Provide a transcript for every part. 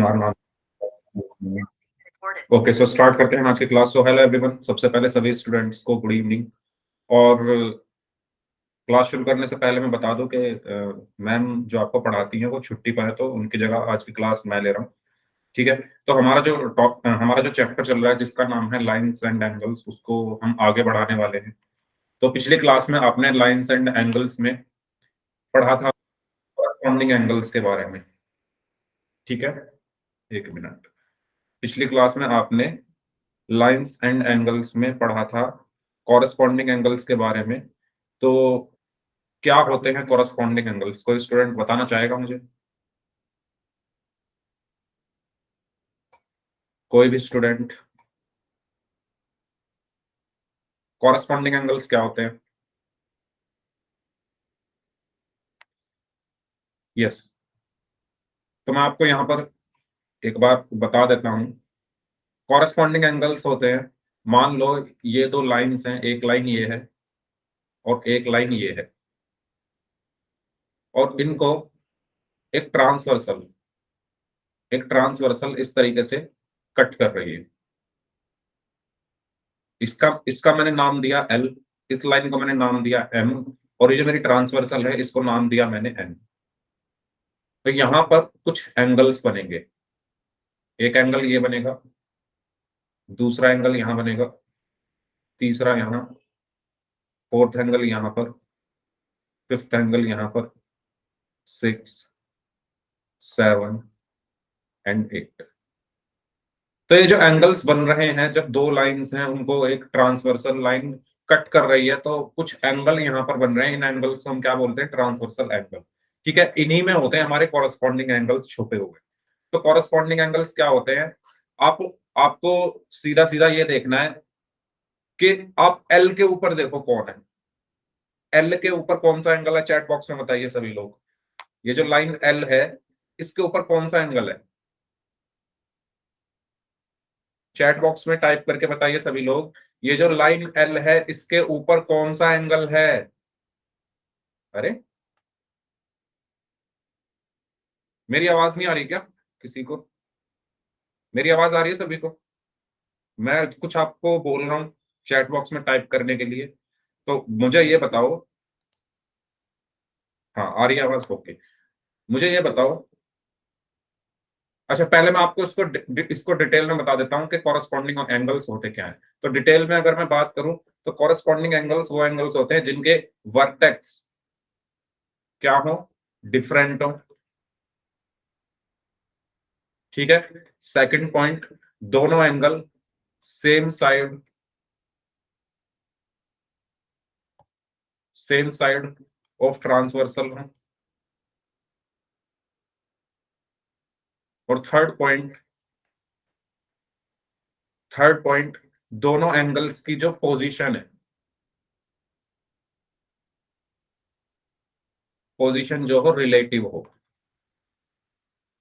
हमारा नाम। Okay, so start करते हैं आज की क्लास। सो हेलो एवरीवन, सबसे पहले सभी स्टूडेंट्स को गुड इवनिंग। और क्लास शुरू करने से पहले मैं बता दूं कि मैम जो आपको पढ़ाती हैं वो छुट्टी पर है, तो उनकी जगह आज की क्लास मैं ले रहा हूँ। ठीक है। तो हमारा जो चैप्टर चल रहा है जिसका नाम है लाइंस एंड एंगल्स, उसको हम आगे बढ़ाने वाले हैं। तो पिछली क्लास में आपने लाइंस एंड एंगल्स में पढ़ा था कॉरस्पॉन्डिंग एंगल्स के बारे में। ठीक है, एक मिनट। पिछली क्लास में आपने लाइंस एंड एंगल्स में पढ़ा था कॉरस्पॉन्डिंग एंगल्स के बारे में। तो क्या होते हैं कॉरस्पॉन्डिंग एंगल्स? कोई स्टूडेंट बताना चाहेगा मुझे? कोई भी स्टूडेंट? कॉरस्पॉन्डिंग एंगल्स क्या होते हैं? यस। तो मैं आपको यहाँ पर एक बार बता देता हूँ। कॉरस्पॉन्डिंग एंगल्स होते हैं, मान लो ये दो लाइंस हैं, एक लाइन ये है और एक लाइन ये है, और इनको एक ट्रांसवर्सल इस तरीके से कट कर रही है। इसका इसका मैंने नाम दिया एल, इस लाइन को मैंने नाम दिया एम, और ये जो मेरी ट्रांसवर्सल है इसको नाम दिया मैंने एन। तो यहां पर कुछ एंगल्स बनेंगे। एक एंगल ये बनेगा, दूसरा एंगल यहां बनेगा, तीसरा यहां, फोर्थ एंगल यहां पर, फिफ्थ एंगल यहां पर, 6, 7 एंड 8। तो ये जो एंगल्स बन रहे हैं, जब दो लाइंस हैं उनको एक ट्रांसवर्सल लाइन कट कर रही है, तो कुछ एंगल यहाँ पर बन रहे हैं। इन एंगल्स को हम क्या बोलते हैं? Transversal angle. ठीक है, इन्हीं में होते हैं हमारे कॉरस्पॉन्डिंग एंगल्स छुपे हुए। तो कॉरस्पॉन्डिंग एंगल्स क्या होते हैं? आप आपको सीधा सीधा ये देखना है कि आप एल के ऊपर देखो कौन है। एल के ऊपर कौन सा एंगल है? चैट बॉक्स में बताइए सभी लोग। ये जो लाइन एल है, इसके ऊपर कौन सा एंगल है? चैट बॉक्स में टाइप करके बताइए सभी लोग। ये जो लाइन एल है, इसके ऊपर कौन सा एंगल है? अरे, मेरी आवाज नहीं आ रही क्या किसी को? मेरी आवाज आ रही है सभी को? मैं कुछ आपको बोल रहा हूँ चैट बॉक्स में टाइप करने के लिए, तो मुझे ये बताओ। हाँ, आ रही है आवाज? ओके। मुझे ये बताओ। अच्छा, पहले मैं आपको इसको डिटेल में बता देता हूँ कि कॉरस्पॉन्डिंग एंगल्स होते क्या हैं। तो डिटेल में अगर मैं बात करूं, तो कॉरस्पॉन्डिंग एंगल्स वो एंगल्स होते हैं जिनके वर्टेक्स क्या हो? डिफरेंट हो। ठीक है। सेकंड पॉइंट, दोनों angle same side of transversal हो। और थर्ड पॉइंट, दोनों एंगल्स की जो पोजीशन है, पोजीशन जो हो रिलेटिव हो।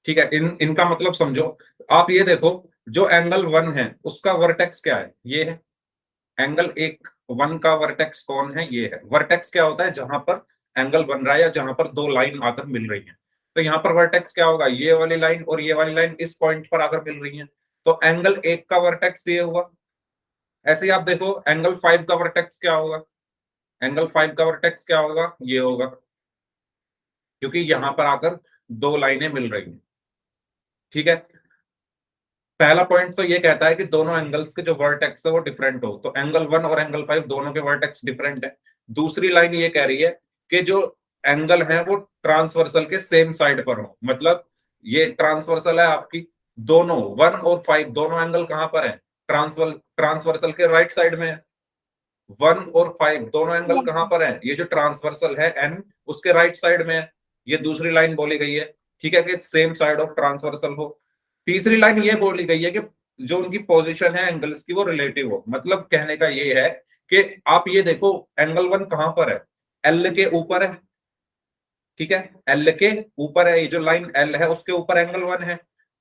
ठीक है, इनका मतलब समझो। आप ये देखो, जो एंगल वन है उसका वर्टेक्स क्या है? ये है। एंगल एक वन का वर्टेक्स कौन है? ये है। वर्टेक्स क्या होता है? जहां पर एंगल बन रहा है या जहां पर दो लाइन आकर मिल रही है। तो यहाँ पर वर्टेक्स क्या होगा? ये वाली लाइन और ये वाली लाइन इस पॉइंट पर आकर मिल रही है, तो एंगल एक का वर्टेक्स ये हुआ। ऐसे ही आप देखो, एंगल फाइव का वर्टेक्स क्या होगा? एंगल फाइव का वर्टेक्स क्या होगा? ये होगा, क्योंकि यहां पर आकर दो लाइनें मिल रही हैं। ठीक है। पहला पॉइंट तो ये कहता है कि दोनों एंगल्स के जो वर्टेक्स है वो डिफरेंट हो, तो एंगल वन और एंगल फाइव दोनों के वर्टेक्स डिफरेंट है। दूसरी लाइन ये कह रही है कि जो एंगल है वो ट्रांसवर्सल के सेम साइड पर हो। मतलब ये ट्रांसवर्सल है आपकी, दोनों वन और फाइव दोनों एंगल कहां पर है? ट्रांसवर्सल के राइट साइड में है। वन और फाइव दोनों एंगल कहां पर है? ये जो ट्रांसवर्सल है एन, उसके राइट साइड में है। ये दूसरी लाइन बोली गई है। ठीक है, कि सेम साइड ऑफ ट्रांसवर्सल हो। तीसरी लाइन ये बोली गई है कि जो उनकी पोजीशन है एंगल्स की वो रिलेटिव हो। मतलब कहने का ये है कि आप ये देखो, एंगल वन कहां पर है? एल के ऊपर है। ठीक है, एल के ऊपर है। ये जो लाइन एल है उसके ऊपर एंगल वन है।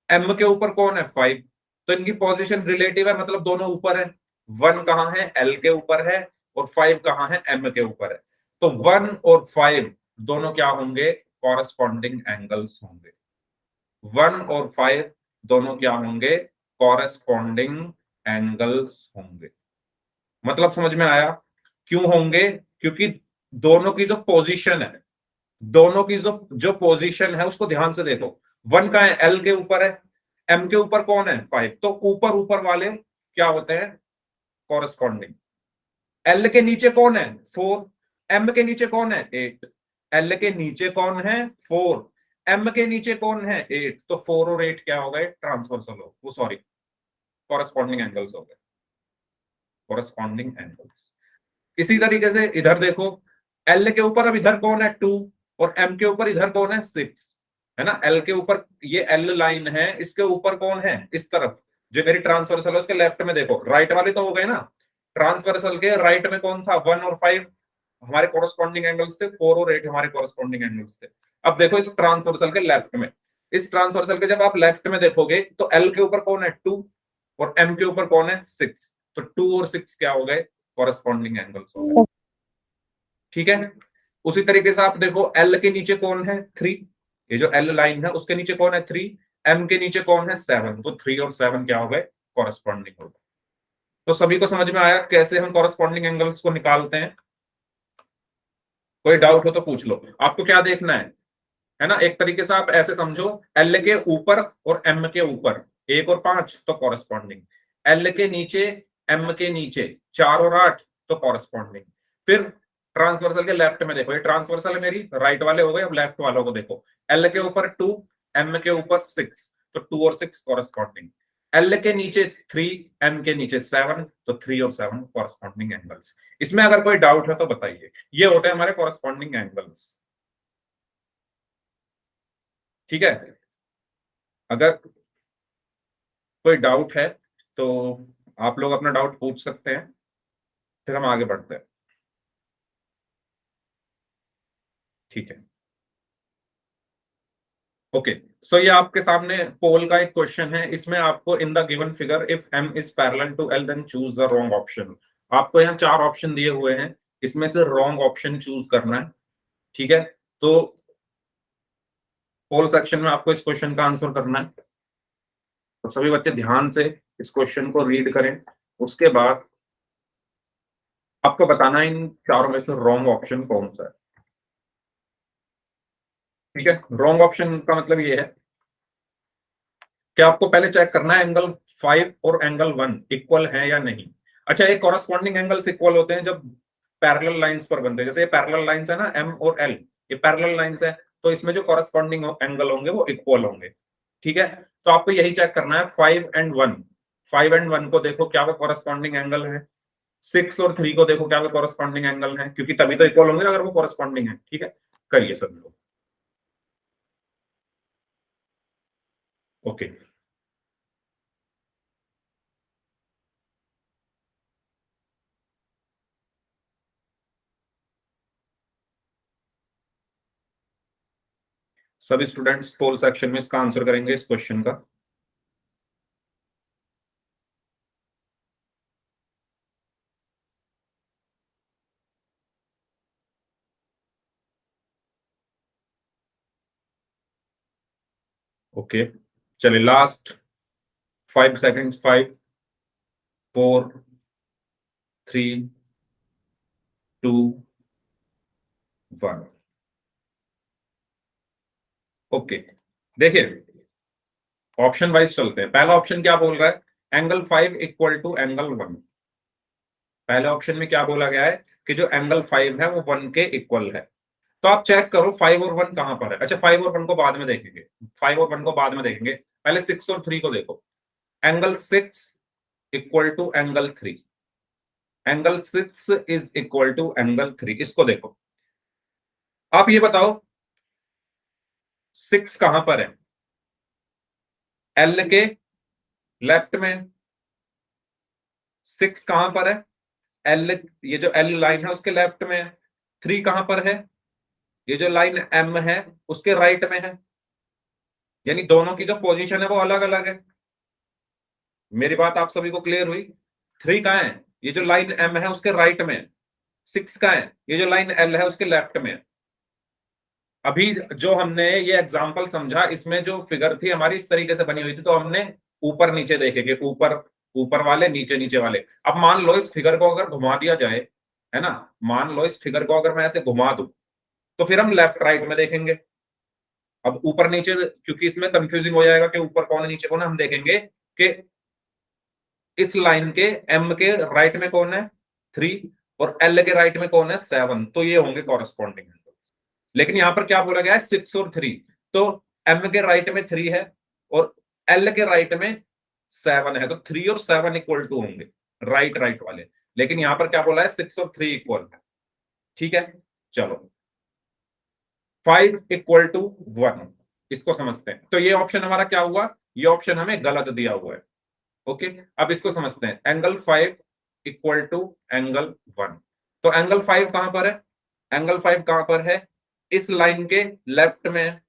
एम के ऊपर कौन है? फाइव। तो इनकी पोजीशन रिलेटिव है, मतलब दोनों ऊपर है। वन कहाँ है? एल के ऊपर है। और फाइव कहाँ है? एम के ऊपर है। तो वन और फाइव दोनों क्या होंगे? कॉरस्पॉन्डिंग एंगल्स होंगे। वन और फाइव दोनों क्या होंगे, कॉरेस्पॉन्डिंग एंगल्स होंगे। मतलब समझ में आया क्यों होंगे, क्योंकि दोनों की जो पोजीशन है, दोनों की जो जो पोजीशन है उसको ध्यान से देखो। वन का है, एल के ऊपर है, एम के ऊपर कौन है, 5, तो ऊपर ऊपर वाले क्या होते हैं, कॉरेस्पॉन्डिंग। एल के नीचे कौन है, 4, एम के नीचे कौन है, 8। एल के नीचे कौन है, 4, एम के नीचे कौन है, 8, तो 4 और 8 क्या हो गए, ट्रांसवर्सल हो, वो सॉरी कॉरेस्पॉन्डिंग एंगल्स हो गए, कॉरेस्पॉन्डिंग एंगल्स। इसी तरीके से इधर देखो, एल के ऊपर अब इधर कौन है, 2, और एम के ऊपर इधर कौन है, 6, है ना। एल के ऊपर ये एल लाइन है, इसके ऊपर कौन है, इस तरफ जो मेरी ट्रांसवर्सल है उसके लेफ्ट में देखो, राइट वाले तो हो गए ना। ट्रांसवर्सल के राइट में कौन था, 1 और 5 हमारे कोरस्पॉन्डिंग एंगल्स थे, 4 और 8 हमारे कोरस्पॉन्डिंग एंगल्स थे। अब देखो इस ट्रांसवर्सल के लेफ्ट में, इस ट्रांसवर्सल के जब आप लेफ्ट में देखोगे तो एल के ऊपर कौन है, 2, और एम के ऊपर कौन है, 6, तो 2 और 6 क्या हो गए, कॉरेस्पॉन्डिंग एंगल्स हो गए। ठीक है। उसी तरीके से आप देखो एल के नीचे कौन है, 3, ये जो एल लाइन है उसके नीचे कौन है, 3, एम के नीचे कौन है, 7, तो 3 और 7 क्या हो गए, कॉरेस्पॉन्डिंग हो गए। तो सभी को समझ में आया कैसे हम कॉरेस्पॉन्डिंग एंगल्स को निकालते हैं। कोई डाउट हो तो पूछ लो। आपको क्या देखना है ना, एक तरीके से आप ऐसे समझो, एल के ऊपर और एम के ऊपर 1 और 5 तो कॉरेस्पॉन्डिंग, एल के नीचे, एम के नीचे 4 और 8 तो कॉरेस्पॉन्डिंग। फिर ट्रांसवर्सल के लेफ्ट में देखो, ये ट्रांसवर्सल है मेरी, राइट वाले हो गए, अब लेफ्ट वालों को देखो, एल के ऊपर 2, एम के ऊपर 6, तो 2 और 6 कॉरेस्पॉन्डिंग। एल के नीचे 3, एम के नीचे 7, तो 3 और 7 कॉरेस्पॉन्डिंग एंगल्स। इसमें अगर कोई डाउट है तो बताइए। ये होते हैं हमारे कॉरेस्पॉन्डिंग एंगल्स। ठीक है। अगर कोई डाउट है तो आप लोग अपना डाउट पूछ सकते हैं, फिर हम आगे बढ़ते हैं। ठीक है। ओके, सो ये आपके सामने पोल का एक क्वेश्चन है, इसमें आपको in the given figure if M is parallel to L then choose the wrong option. आपको यहाँ 4 ऑप्शन दिए हुए हैं, इसमें से रॉन्ग ऑप्शन चूज करना है। ठीक है। तो पोल सेक्शन में आपको इस क्वेश्चन का आंसर करना है, तो सभी बच्चे ध्यान से इस क्वेश्चन को रीड करें। उसके बाद आपको बताना है इन चारों में से रॉन्ग ऑप्शन कौन सा है। ठीक है। रॉन्ग ऑप्शन का मतलब ये है कि आपको पहले चेक करना है एंगल 5 और एंगल 1 इक्वल है या नहीं। अच्छा, ये कॉरेस्पॉन्डिंग एंगल्स इक्वल होते हैं जब पैरेलल लाइंस पर बनते हैं, जैसे ये पैरेलल लाइंस है ना, एम और एल, ये पैरेलल लाइंस है, तो इसमें जो कॉरेस्पॉन्डिंग एंगल होंगे वो इक्वल होंगे। ठीक है। तो आपको यही चेक करना है, 5 एंड 1, 5 एंड 1 को देखो क्या वो कॉरेस्पॉन्डिंग एंगल है, 6 और 3 को देखो क्या वो कॉरेस्पॉन्डिंग एंगल है, क्योंकि तभी तो इक्वल होंगे अगर वो कॉरेस्पॉन्डिंग है। ठीक है, करिए सब लोग। ओके, सभी स्टूडेंट्स पोल सेक्शन में इसका आंसर करेंगे इस क्वेश्चन का। ओके, चलिए लास्ट 5 सेकेंड्स, 5, 4, 3, 2, 1। ओके, देखिए ऑप्शन वाइज चलते हैं। पहला ऑप्शन क्या बोल रहा है, एंगल 5 इक्वल टू एंगल 1। पहले ऑप्शन में क्या बोला गया है कि जो एंगल 5 है वो 1 के इक्वल है। तो आप चेक करो 5 और 1 कहां पर है। अच्छा, 5 और 1 को बाद में देखेंगे, 5 और 1 को बाद में देखेंगे, पहले 6 और 3 को देखो। Angle 6 equal to angle 3, angle 6 is equal to angle 3, इसको देखो। आप ये बताओ 6 कहां पर है, एल के लेफ्ट में। 6 कहां पर है, एल, ये जो एल लाइन है उसके लेफ्ट में है। 3 कहां पर है, ये जो लाइन एम है उसके राइट में है, यानी दोनों की जो पोजीशन है वो अलग अलग है। मेरी बात आप सभी को क्लियर हुई। 3 कहां है, ये जो लाइन एम है उसके राइट में है। 6 कहां है, ये जो लाइन एल है उसके लेफ्ट में है। अभी जो हमने ये एग्जाम्पल समझा, इसमें जो फिगर थी हमारी इस तरीके से बनी हुई थी, तो हमने ऊपर नीचे देखेंगे, ऊपर ऊपर वाले, नीचे नीचे वाले। अब मान लो इस फिगर को अगर घुमा दिया जाए, है ना, मान लो इस फिगर को अगर मैं ऐसे घुमा दूं, तो फिर हम लेफ्ट राइट में देखेंगे। अब ऊपर नीचे, क्योंकि इसमें कंफ्यूजिंग हो जाएगा कि ऊपर कौन है नीचे कौन है, हम देखेंगे कि इस लाइन के एम के राइट में कौन है 3, और एल के राइट में कौन है 7, तो ये होंगे कॉरेस्पॉन्डिंग एंगल। लेकिन यहां पर क्या बोला गया है 6 और 3, तो एम के राइट में 3 है और एल के राइट में 7 है, तो 3 और 7 इक्वल टू होंगे, राइट राइट वाले। लेकिन यहां पर क्या बोला है 6 और 3 इक्वल है। ठीक है, चलो 5 इक्वल टू 1, इसको समझते हैं। तो ये ऑप्शन हमारा क्या हुआ, ये ऑप्शन हमें गलत दिया हुआ है। ओके, अब इसको समझते हैं। एंगल 5 इक्वल टू एंगल 1, तो एंगल 5 कहां पर है, एंगल 5 कहां पर है, इस लाइन के लेफ्ट में है,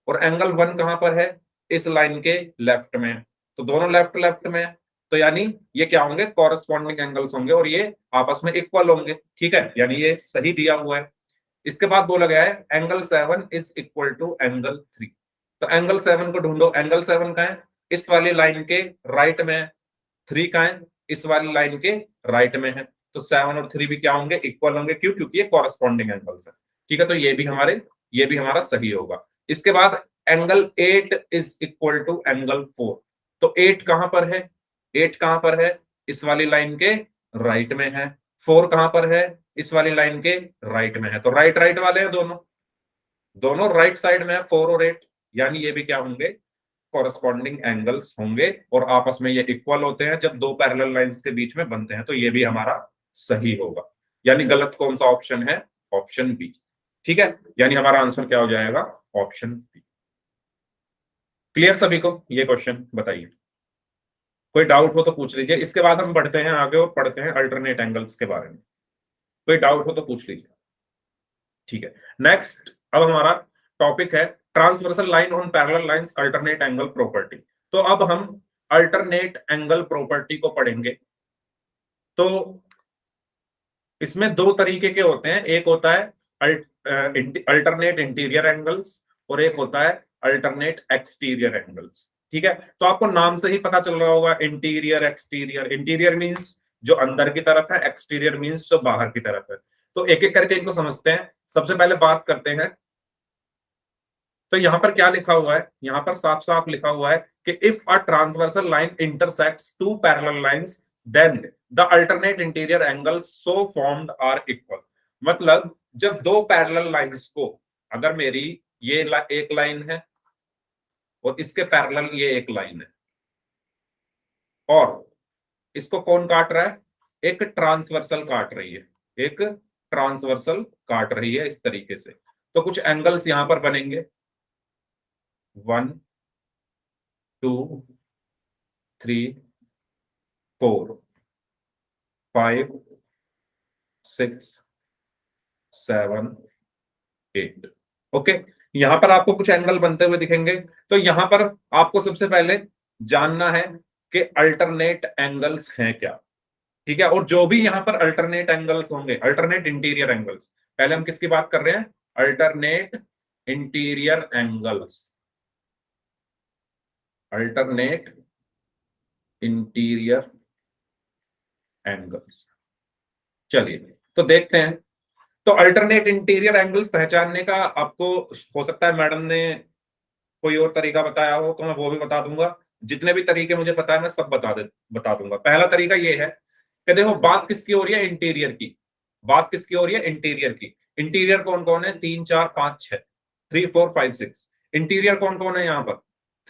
और एंगल 1 कहां पर है, इस लाइन के लेफ्ट में है। तो दोनों लेफ्ट लेफ्ट में है, तो यानी ये क्या होंगे, कॉरेस्पॉन्डिंग एंगल्स होंगे, और ये आपस में इक्वल होंगे। ठीक है, यानी ये सही दिया हुआ है। इसके बाद बोला गया है angle 7 is equal to angle 3, तो एंगल 7 को ढूंढो। एंगल 7 का है, इस वाली लाइन के राइट में है। 3 का है, इस वाली लाइन के राइट में है। तो 7 और 3 भी क्या होंगे, इक्वल होंगे। क्यों, क्योंकि ये कॉरेस्पॉन्डिंग एंगल्स है। ठीक है, तो ये भी हमारा सही होगा। इसके बाद angle 8 is equal to angle 4, तो 8 कहां पर है, 8 कहां पर है, इस वाली लाइन के राइट में है। 4 कहां पर है, इस वाली लाइन के राइट में है। तो राइट राइट वाले हैं दोनों, दोनों राइट साइड में है 4 और 8, यानी ये भी क्या होंगे, कॉरेस्पॉन्डिंग एंगल्स होंगे, और आपस में ये इक्वल होते हैं जब दो पैरेलल लाइंस के बीच में बनते हैं। तो ये भी हमारा सही होगा, यानी गलत कौन सा ऑप्शन है, ऑप्शन बी। ठीक है, यानी हमारा आंसर क्या हो जाएगा, ऑप्शन बी। क्लियर सभी को ये क्वेश्चन, बताइए। कोई डाउट हो तो पूछ लीजिए, इसके बाद हम बढ़ते हैं आगे और पढ़ते हैं अल्टरनेट एंगल्स के बारे में। कोई डाउट हो तो पूछ लीजिए। ठीक है, नेक्स्ट अब हमारा टॉपिक है transversal line on parallel lines alternate angle property. तो अब हम अल्टरनेट एंगल प्रॉपर्टी को पढ़ेंगे। तो इसमें दो तरीके के होते हैं, एक होता है अल्टरनेट इंटीरियर एंगल्स, और एक होता है अल्टरनेट एक्सटीरियर एंगल्स। ठीक है, तो आपको नाम से ही पता चल रहा होगा, इंटीरियर एक्सटीरियर। इंटीरियर मींस जो अंदर की तरफ है, एक्सटीरियर मींस जो बाहर की तरफ है। तो एक एक करके इनको समझते हैं। सबसे पहले बात करते हैं, तो यहां पर क्या लिखा हुआ है, यहां पर साफ साफ लिखा हुआ है कि if a transversal line intersects two parallel lines then the alternate interior angle so formed are equal. मतलब जब दो पैरेलल लाइंस को, अगर मेरी ये एक लाइन है और इसके पैरेलल ये एक लाइन है, और इसको कौन काट रहा है, एक ट्रांसवर्सल काट रही है, एक ट्रांसवर्सल काट रही है इस तरीके से। तो कुछ एंगल्स यहां पर बनेंगे, 1 2 3 4 5 6 7 8। ओके, यहां पर आपको कुछ एंगल बनते हुए दिखेंगे। तो यहां पर आपको सबसे पहले जानना है कि अल्टरनेट एंगल्स हैं क्या। ठीक है, और जो भी यहां पर अल्टरनेट एंगल्स होंगे, अल्टरनेट इंटीरियर एंगल्स, पहले हम किसकी बात कर रहे हैं, alternate interior angles, alternate interior angles. चलिए, तो देखते हैं। तो अल्टरनेट इंटीरियर एंगल्स पहचानने का आपको हो सकता है मैडम ने कोई और तरीका बताया हो, तो मैं वो भी बता दूंगा। जितने भी तरीके मुझे पता है मैं सब बता दूंगा। पहला तरीका ये है कि देखो, बात किसकी हो रही है, इंटीरियर की। बात किसकी हो रही है, इंटीरियर की। इंटीरियर कौन कौन है, 3 4 5 6, 3 4 5 6। इंटीरियर कौन कौन है यहाँ पर,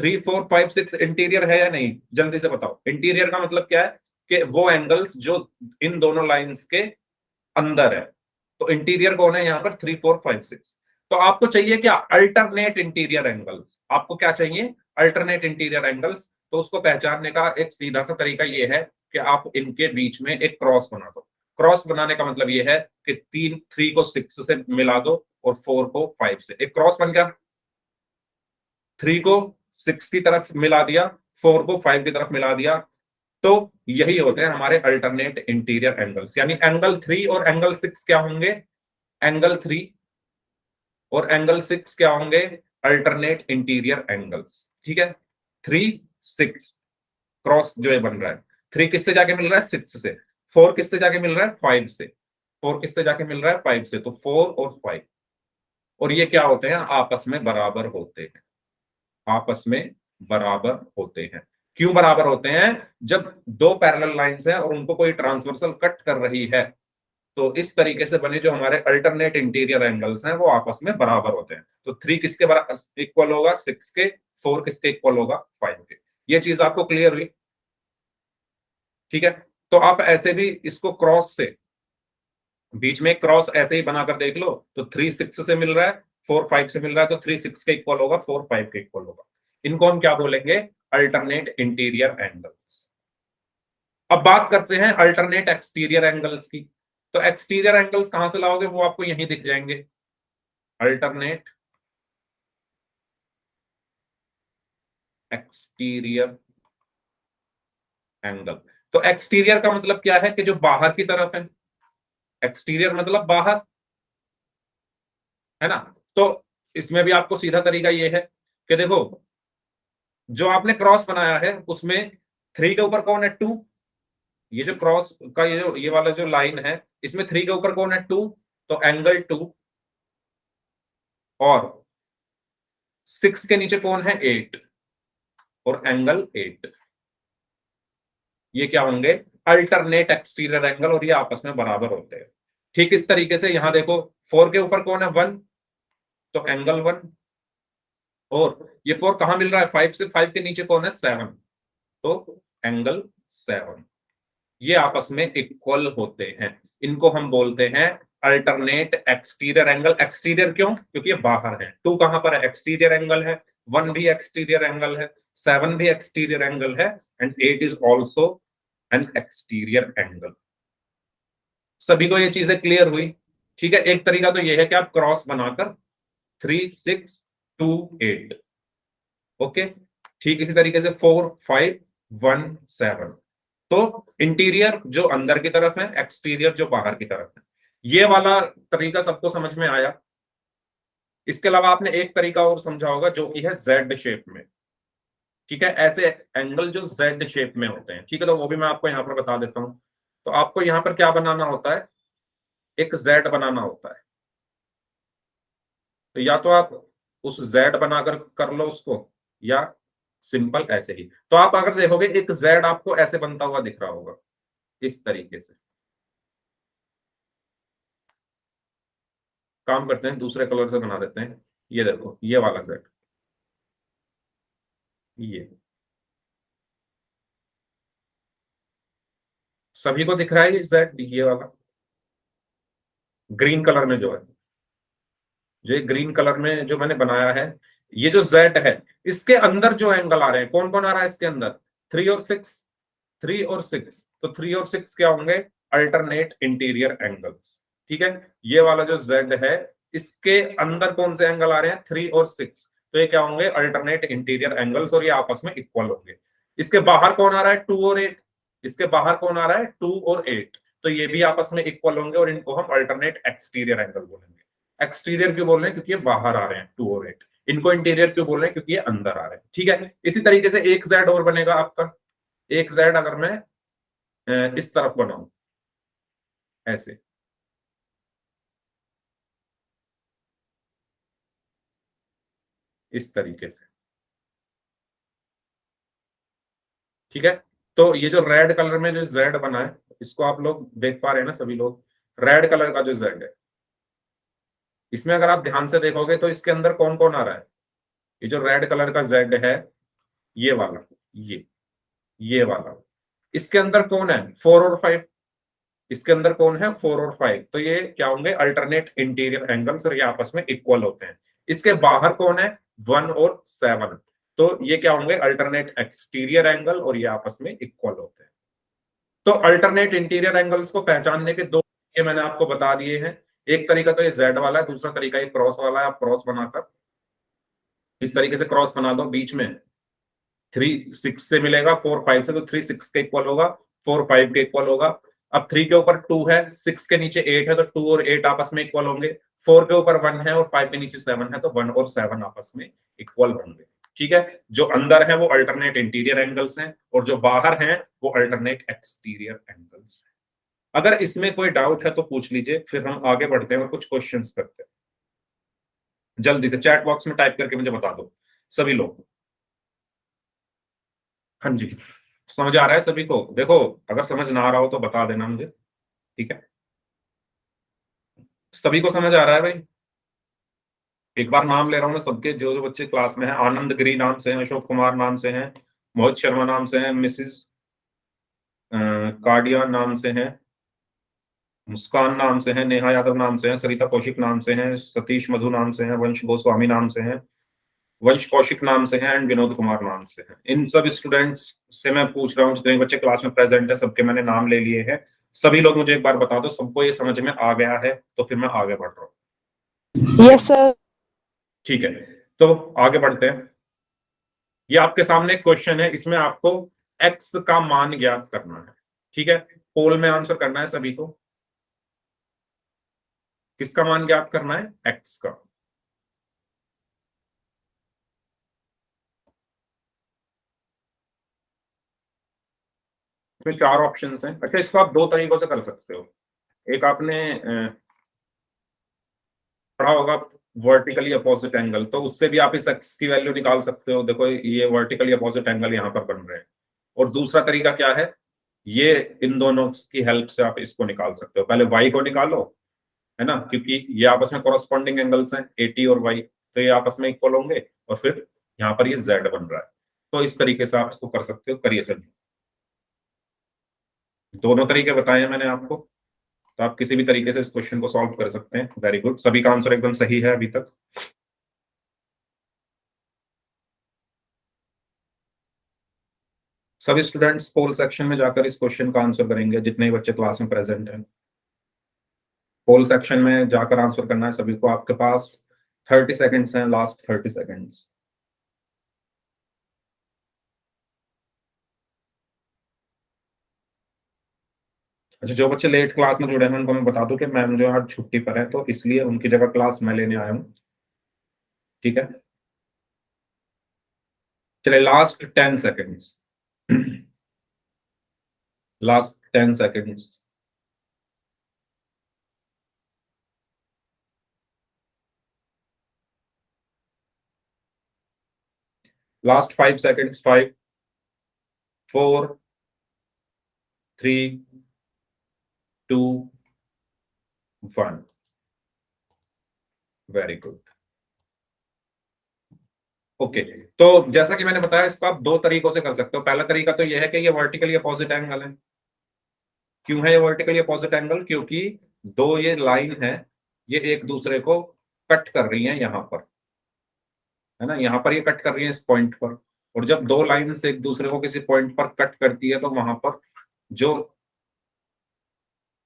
3 4 5 6 इंटीरियर है या नहीं, जल्दी से बताओ। इंटीरियर का मतलब क्या है, कि वो एंगल्स जो इन दोनों लाइंस के अंदर है। तो इंटीरियर कौन है यहाँ पर, 3 4 5 6। तो आपको चाहिए क्या, अल्टरनेट इंटीरियर एंगल्स। आपको क्या चाहिए, अल्टरनेट इंटीरियर एंगल्स। तो उसको पहचानने का एक सीधा सा तरीका ये है कि आप इनके बीच में एक क्रॉस बना दो। क्रॉस बनाने का मतलब ये है कि 3 को 6 से मिला दो और 4 को 5 से, एक क्रॉस बन गया। 3 को 6 की तरफ मिला दिया, 4 को 5 की तरफ मिला दिया। तो यही होते हैं हमारे अल्टरनेट इंटीरियर एंगल्स। यानी एंगल 3 और एंगल 6 क्या होंगे, एंगल 3 और एंगल 6 क्या होंगे, अल्टरनेट इंटीरियर एंगल्स। ठीक है, 3 6 क्रॉस जो है बन रहा है, 3 किससे जाके मिल रहा है, 6 से। 4 किससे जाके मिल रहा है, 5 से। 4 किससे जाके मिल रहा है, 5 से। तो 4 और 5, और ये क्या होते हैं, आपस में बराबर होते हैं। आपस में बराबर होते हैं। क्यों बराबर होते हैं, जब दो पैरेलल लाइंस हैं और उनको कोई ट्रांसवर्सल कट कर रही है, तो इस तरीके से बने जो हमारे अल्टरनेट इंटीरियर एंगल्स हैं वो आपस में बराबर होते हैं। तो 3 किसके बराबर इक्वल होगा, 6 के। 4 किसके इक्वल होगा, 5 के। ये चीज आपको क्लियर हुई। ठीक है, तो आप ऐसे भी इसको क्रॉस से, बीच में एक क्रॉस ऐसे ही बनाकर देख लो, तो 3 6 से मिल रहा है, 4 5 से मिल रहा है, तो 3 6 के इक्वल होगा, 4 5 के इक्वल होगा। इनको हम क्या बोलेंगे, अल्टरनेट इंटीरियर एंगल्स। अब बात करते हैं अल्टरनेट एक्सटीरियर एंगल्स की। तो एक्सटीरियर एंगल्स कहां से लाओगे, वो आपको यहीं दिख जाएंगे, अल्टरनेट एक्सटीरियर एंगल। तो एक्सटीरियर का मतलब क्या है, कि जो बाहर की तरफ है। एक्सटीरियर मतलब बाहर, है ना। तो इसमें भी आपको सीधा तरीका ये है कि देखो, जो आपने क्रॉस बनाया है उसमें 3 के ऊपर कौन है, 2। ये जो क्रॉस का ये वाला जो लाइन है, इसमें 3 के ऊपर कौन है, 2। तो एंगल 2, और 6 के नीचे कौन है, 8, और एंगल 8। ये क्या होंगे, अल्टरनेट एक्सटीरियर एंगल, और ये आपस में बराबर होते हैं। ठीक इस तरीके से यहां देखो, 4 के ऊपर कौन है, 1, तो एंगल 1। और ये 4 कहां मिल रहा है, 5 से। 5 के नीचे कौन है, 7, तो एंगल 7। ये आपस में इक्वल होते हैं। इनको हम बोलते हैं अल्टरनेट एक्सटीरियर एंगल। एक्सटीरियर क्यों, क्योंकि ये बाहर है। 2 कहां पर है, एक्सटीरियर एंगल है। 1 भी एक्सटीरियर एंगल है। 7 भी एक्सटीरियर एंगल है। And 8 is also an exterior angle. सभी को ये चीजें क्लियर हुई। ठीक है, एक तरीका तो ये है कि आप क्रॉस बनाकर 3 6 2 8। ओके, ठीक इसी तरीके से 4 5 1 7। तो इंटीरियर जो अंदर की तरफ है, एक्सटीरियर जो बाहर की तरफ है। ये वाला तरीका सबको समझ में आया। इसके अलावा आपने एक तरीका और समझा होगा, जो कि है जेड शेप में। ठीक है, ऐसे एंगल जो जेड शेप में होते हैं। ठीक है, तो वो भी मैं आपको यहाँ पर बता देता हूँ। तो आपको यहाँ पर क्या बनाना होता है, एक जेड बनाना होता है। तो या तो आप उस जेड बनाकर कर लो उसको, या सिंपल ऐसे ही। तो आप अगर देखोगे, एक जेड आपको ऐसे बनता हुआ दिख रहा होगा, इस तरीके से। काम करते हैं, दूसरे कलर से बना देते हैं। ये देखो, ये वाला जेड, ये सभी को दिख रहा है, ये जेड, ये वाला ग्रीन कलर में जो है, जो ये ग्रीन कलर में जो मैंने बनाया है, ये जो जेड है, इसके अंदर जो एंगल आ रहे हैं, कौन कौन आ रहा है इसके अंदर, 3 और 6। 3 और 6, तो 3 और 6 क्या होंगे, अल्टरनेट इंटीरियर एंगल्स। ठीक है, ये वाला जो जेड है, इसके अंदर कौन से एंगल आ रहे हैं, 3 और 6। तो ये क्या होंगे, अल्टरनेट इंटीरियर एंगल्स, और ये आपस में इक्वल होंगे। इसके बाहर कौन आ रहा है, 2 और 8। इसके बाहर कौन आ रहा है, 2 और 8। तो ये भी आपस में इक्वल होंगे, और इनको हम अल्टरनेट एक्सटीरियर एंगल बोलेंगे। एक्सटीरियर क्यों बोल रहे हैं, क्योंकि ये बाहर आ रहे हैं 2 और 8। इनको इंटीरियर क्यों बोल रहे हैं, क्योंकि ये अंदर आ रहे हैं। ठीक है, इसी तरीके से एक जेड और बनेगा आपका। एक जेड अगर मैं इस तरफ बनाऊं, ऐसे, इस तरीके से। ठीक है, तो ये जो रेड कलर में जो जेड बना है, इसको आप लोग देख पा रहे हैं ना, सभी लोग। रेड कलर का जो जेड है, इसमें अगर आप ध्यान से देखोगे तो इसके अंदर कौन कौन आ रहा है, ये जो रेड कलर का जेड है, ये वाला, ये वाला। इसके अंदर कौन है, 4 और 5। इसके अंदर कौन है, 4 और 5। तो ये क्या होंगे, अल्टरनेट इंटीरियर एंगल्स, और ये आपस में इक्वल होते हैं। इसके बाहर कौन है, 1 और 7। तो ये क्या होंगे, अल्टरनेट एक्सटीरियर एंगल, और ये आपस में इक्वल होते हैं। तो अल्टरनेट इंटीरियर एंगल्स को पहचानने के दो तरीके मैंने आपको बता दिए हैं। एक तरीका तो ये जेड वाला है, दूसरा तरीका ये क्रॉस वाला है। आप क्रॉस बनाकर इस तरीके से क्रॉस बना दो, बीच में 3 6 से मिलेगा, 4 5 से, तो 3 6 के इक्वल होगा, 4 5 के इक्वल होगा। अब 3 के ऊपर 2 है, 6 के नीचे 8 है, तो 2 और 8 आपस में इक्वल होंगे। 4 के ऊपर 1 है और 5 के नीचे 7 है, तो 1 और 7 आपस में इक्वल होंगे। ठीक है, जो अंदर है वो अल्टरनेट इंटीरियर एंगल्स हैं और जो बाहर हैं वो अल्टरनेट एक्सटीरियर एंगल्स हैं। अगर इसमें कोई डाउट है तो पूछ लीजिए, फिर हम आगे बढ़ते हैं और कुछ क्वेश्चंस करते हैं। जल्दी से चैट बॉक्स में टाइप करके मुझे बता दो सभी लोग। हाँ जी, समझ आ रहा है सभी को? देखो, अगर समझ ना आ रहा हो तो बता देना मुझे। ठीक है, सभी को समझ आ रहा है भाई? एक बार नाम ले रहा हूँ मैं सबके, जो जो बच्चे क्लास में हैं। आनंद गिरी नाम से हैं, अशोक कुमार नाम से हैं, मोहित शर्मा नाम से हैं, मिसिस काडिया नाम से हैं, मुस्कान नाम से हैं, नेहा यादव नाम से हैं, सरिता कौशिक नाम से हैं, सतीश मधु नाम से हैं, वंश गोस्वामी नाम से हैं, वंश कौशिक नाम से हैं एंड विनोद कुमार नाम से हैं। इन सब स्टूडेंट्स से मैं पूछ रहा हूँ, जितने बच्चे क्लास में प्रेजेंट है सबके मैंने नाम ले लिए हैं। सभी लोग मुझे एक बार बता दो, सबको ये समझ में आ गया है? तो फिर मैं आगे बढ़ रहा हूँ। Yes sir. ठीक है, तो आगे बढ़ते हैं। ये आपके सामने एक क्वेश्चन है, इसमें आपको एक्स का मान ज्ञात करना है। ठीक है, पोल में आंसर करना है सभी को। किसका मान ज्ञात करना है? एक्स का। इसमें 4 ऑप्शंस हैं। अच्छा, इसको आप 2 तरीकों से कर सकते हो। एक आपने पढ़ा होगा वर्टिकली अपोजिट एंगल, तो उससे भी आप इस एक्स की वैल्यू निकाल सकते हो। देखो, ये वर्टिकली अपोजिट एंगल यहाँ पर बन रहे हैं। और दूसरा तरीका क्या है? ये इन दोनों की हेल्प से आप इसको निकाल सकते हो। पहले वाई को निकालो, है ना, क्योंकि ये आपस में कॉरस्पॉन्डिंग एंगल्स हैं, एटी और वाई, तो ये आपस में इक्वल होंगे। और फिर यहाँ पर ये जेड बन रहा है। तो इस तरीके से आप इसको कर सकते हो। करिए सर, दोनों तरीके बताए हैं मैंने आपको, तो आप किसी भी तरीके से इस क्वेश्चन को सॉल्व कर सकते हैं। वेरी गुड, सभी का आंसर एकदम सही है अभी तक। सभी स्टूडेंट्स पोल सेक्शन में जाकर इस क्वेश्चन का आंसर करेंगे, जितने भी बच्चे क्लास में प्रेजेंट हैं। पोल सेक्शन में जाकर आंसर करना है सभी को। आपके पास 30 सेकेंड्स हैं, लास्ट 30 सेकेंड्स। अच्छा, जो बच्चे लेट क्लास में जुड़े हैं उनको मैं बता दूं कि मैम जो आज छुट्टी पर है, तो इसलिए उनकी जगह क्लास मैं लेने आया हूँ। ठीक है, चलिए last 10 seconds. Last 10 seconds. Last 5 seconds. 5, 4, 3, 2, 1। Very good. Okay, तो जैसा कि मैंने बताया, इसको आप 2 तरीकों से कर सकते हो। पहला तरीका तो यह है कि ये वर्टिकली अपोजिट एंगल है। क्यों है ये वर्टिकली अपोजिट एंगल? क्योंकि दो ये लाइन है, ये एक दूसरे को कट कर रही है यहाँ पर, है ना। यहाँ पर ये कट कर रही है इस पॉइंट पर। और जब दो लाइन से एक दूसरे को किसी पॉइंट पर कट करती है, तो वहां पर जो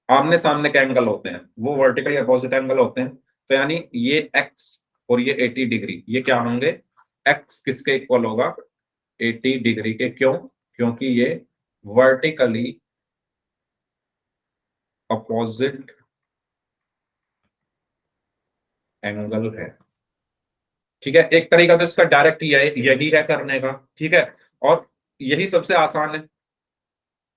आमने सामने के एंगल होते हैं वो वर्टिकली अपोजिट एंगल होते हैं। तो यानी ये एक्स और ये 80 डिग्री, ये क्या होंगे? एक्स किसके इक्वल होगा? 80 डिग्री के। क्यों? क्योंकि ये वर्टिकली अपोजिट एंगल है। ठीक है, एक तरीका तो इसका डायरेक्ट यही है करने का। ठीक है, और यही सबसे आसान है।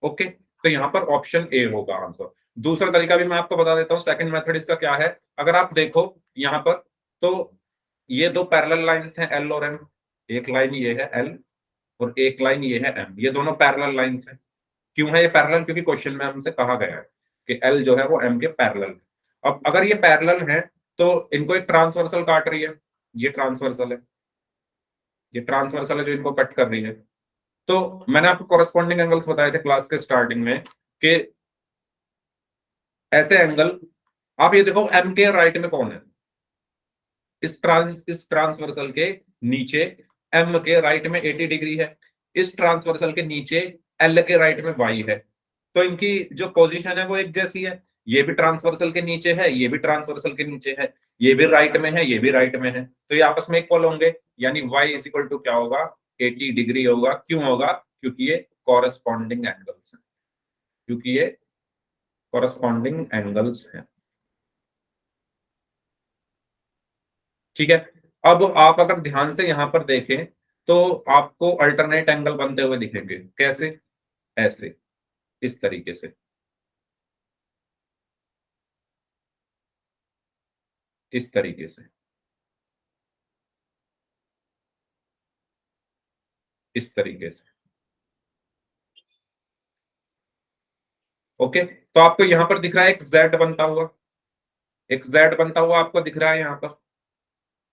ओके, तो यहाँ पर ऑप्शन ए होगा आंसर। दूसरा तरीका भी मैं आपको बता देता हूँ। सेकंड मेथड इसका क्या है? अगर आप देखो यहाँ पर, तो ये 2 पैरेलल लाइंस हैं, एल और एम। एक लाइन ये है एल और एक लाइन ये है एम। ये दोनों पैरेलल लाइंस हैं। क्यों है ये पैरेलल? क्योंकि क्वेश्चन में हमसे कहा गया है कि एल जो है वो एम के पैरेलल है। अब अगर ये पैरेलल है तो इनको एक ट्रांसवर्सल काट रही है। ये ट्रांसवर्सल है, ये ट्रांसवर्सल है जो इनको कट कर रही है। तो मैंने आपको कॉरेस्पॉन्डिंग एंगल्स बताए थे क्लास के स्टार्टिंग में कि ऐसे एंगल, आप ये देखो एम के राइट में कौन है? इस ट्रांसवर्सल के नीचे एम के राइट में 80 डिग्री है। इस ट्रांसवर्सल के नीचे एल के राइट में वाई है। तो इनकी जो पोजीशन है वो एक जैसी है। ये भी ट्रांसवर्सल के नीचे है, ये भी ट्रांसवर्सल के नीचे है, ये भी राइट में है, ये भी राइट में है। तो ये आपस में इक्वल होंगे, यानी y इज इक्वल टू क्या होगा? 80 डिग्री होगा। क्यों होगा? क्योंकि ये कॉरेस्पॉन्डिंग एंगल्स हैं। क्योंकि ये कॉरस्पॉन्डिंग एंगल्स हैं। ठीक है, अब आप अगर ध्यान से यहां पर देखें तो आपको अल्टरनेट एंगल बनते हुए दिखेंगे। कैसे? ऐसे, इस तरीके से, इस तरीके से, इस तरीके से। ओके, तो आपको यहां पर दिख रहा है एक जेड बनता हुआ, एक जेड बनता हुआ आपको दिख रहा है यहां पर,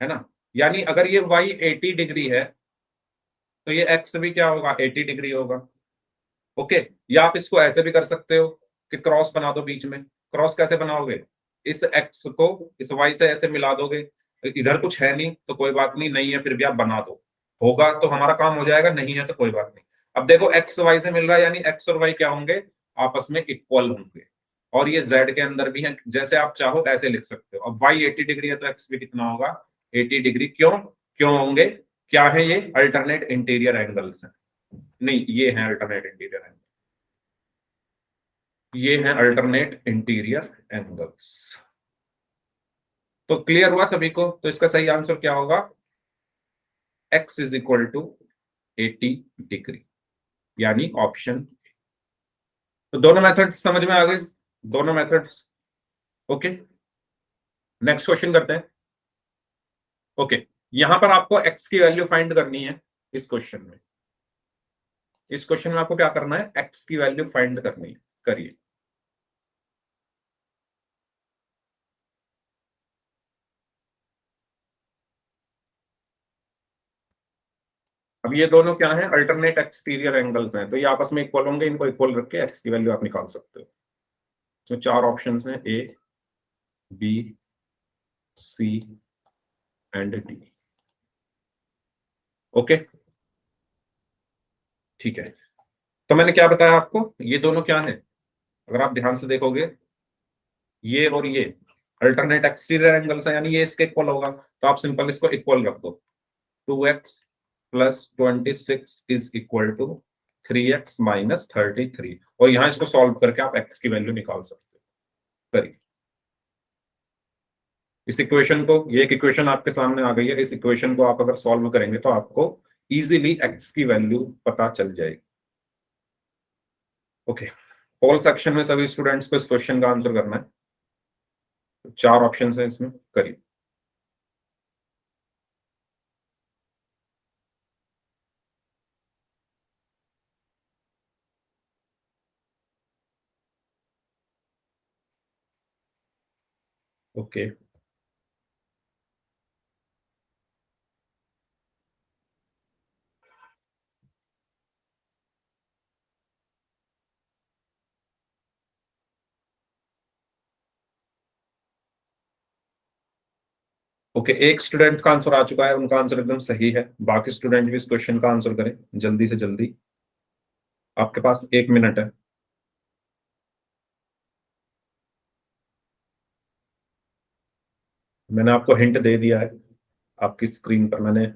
है ना? यानी अगर ये वाई 80 डिग्री है तो ये एक्स भी क्या होगा? 80 डिग्री होगा। ओके, या आप इसको ऐसे भी कर सकते हो कि क्रॉस बना दो बीच में। क्रॉस कैसे बनाओगे? इस एक्स को इस वाई से ऐसे मिला दोगे। इधर कुछ है नहीं तो कोई बात नहीं, नहीं है फिर भी आप बना दो, होगा तो हमारा काम हो जाएगा, नहीं है तो कोई बात नहीं। अब देखो एक्स वाई से मिल रहा है, यानी एक्स और वाई क्या होंगे? आपस में इक्वल होंगे। और ये जेड के अंदर भी है, जैसे आप चाहो ऐसे लिख सकते हो। अब वाई 80 डिग्री है तो एक्स भी कितना होगा? 80 डिग्री। क्यों? क्यों होंगे? क्या है ये? अल्टरनेट इंटीरियर एंगल्स हैं। नहीं, ये है अल्टरनेट इंटीरियर एंगल, ये है अल्टरनेट इंटीरियर एंगल्स। तो क्लियर हुआ सभी को? तो इसका सही आंसर क्या होगा? x is equal to 80 degree, यानी ऑप्शन। तो दोनों मेथड्स समझ में आ गए, दोनों मेथड्स। ओके, नेक्स्ट क्वेश्चन करते हैं। ओके, यहां पर आपको x की वैल्यू फाइंड करनी है। इस क्वेश्चन में, इस क्वेश्चन में आपको क्या करना है? x की वैल्यू फाइंड करनी है। करिए। अब ये दोनों क्या है? अल्टरनेट एक्सटीरियर एंगल्स हैं, तो ये आपस में इक्वल होंगे, इनको इक्वल रख के x की वैल्यू आप निकाल सकते हो। तो चार ऑप्शंस हैं, A, B, C and D. Okay, ठीक है। तो मैंने क्या बताया आपको? ये दोनों क्या है? अगर आप ध्यान से देखोगे, ये और ये अल्टरनेट एक्सटीरियर एंगल्स है, यानी ये इसके इक्वल होगा, तो आप सिंपल इसको इक्वल रख दो। 2x plus 26 is equal to 3x minus 33, और यहां इसको सॉल्व करके आप x की वैल्यू निकाल सकते हो। करिए इस इक्वेशन को, ये एक इक्वेशन आपके सामने आ गई है, इस इक्वेशन को आप अगर सॉल्व करेंगे तो आपको इजीली x की वैल्यू पता चल जाएगी। ओके, ऑल सेक्शन में सभी स्टूडेंट्स को इस क्वेश्चन का आंसर करना है। तो चार ऑप्शन है इसमें, करिए। ओके, ओके, एक स्टूडेंट का आंसर आ चुका है, उनका आंसर एकदम सही है। बाकी स्टूडेंट भी इस क्वेश्चन का आंसर करें जल्दी से जल्दी, आपके पास 1 मिनट है। मैंने आपको हिंट दे दिया है, आपकी स्क्रीन पर मैंने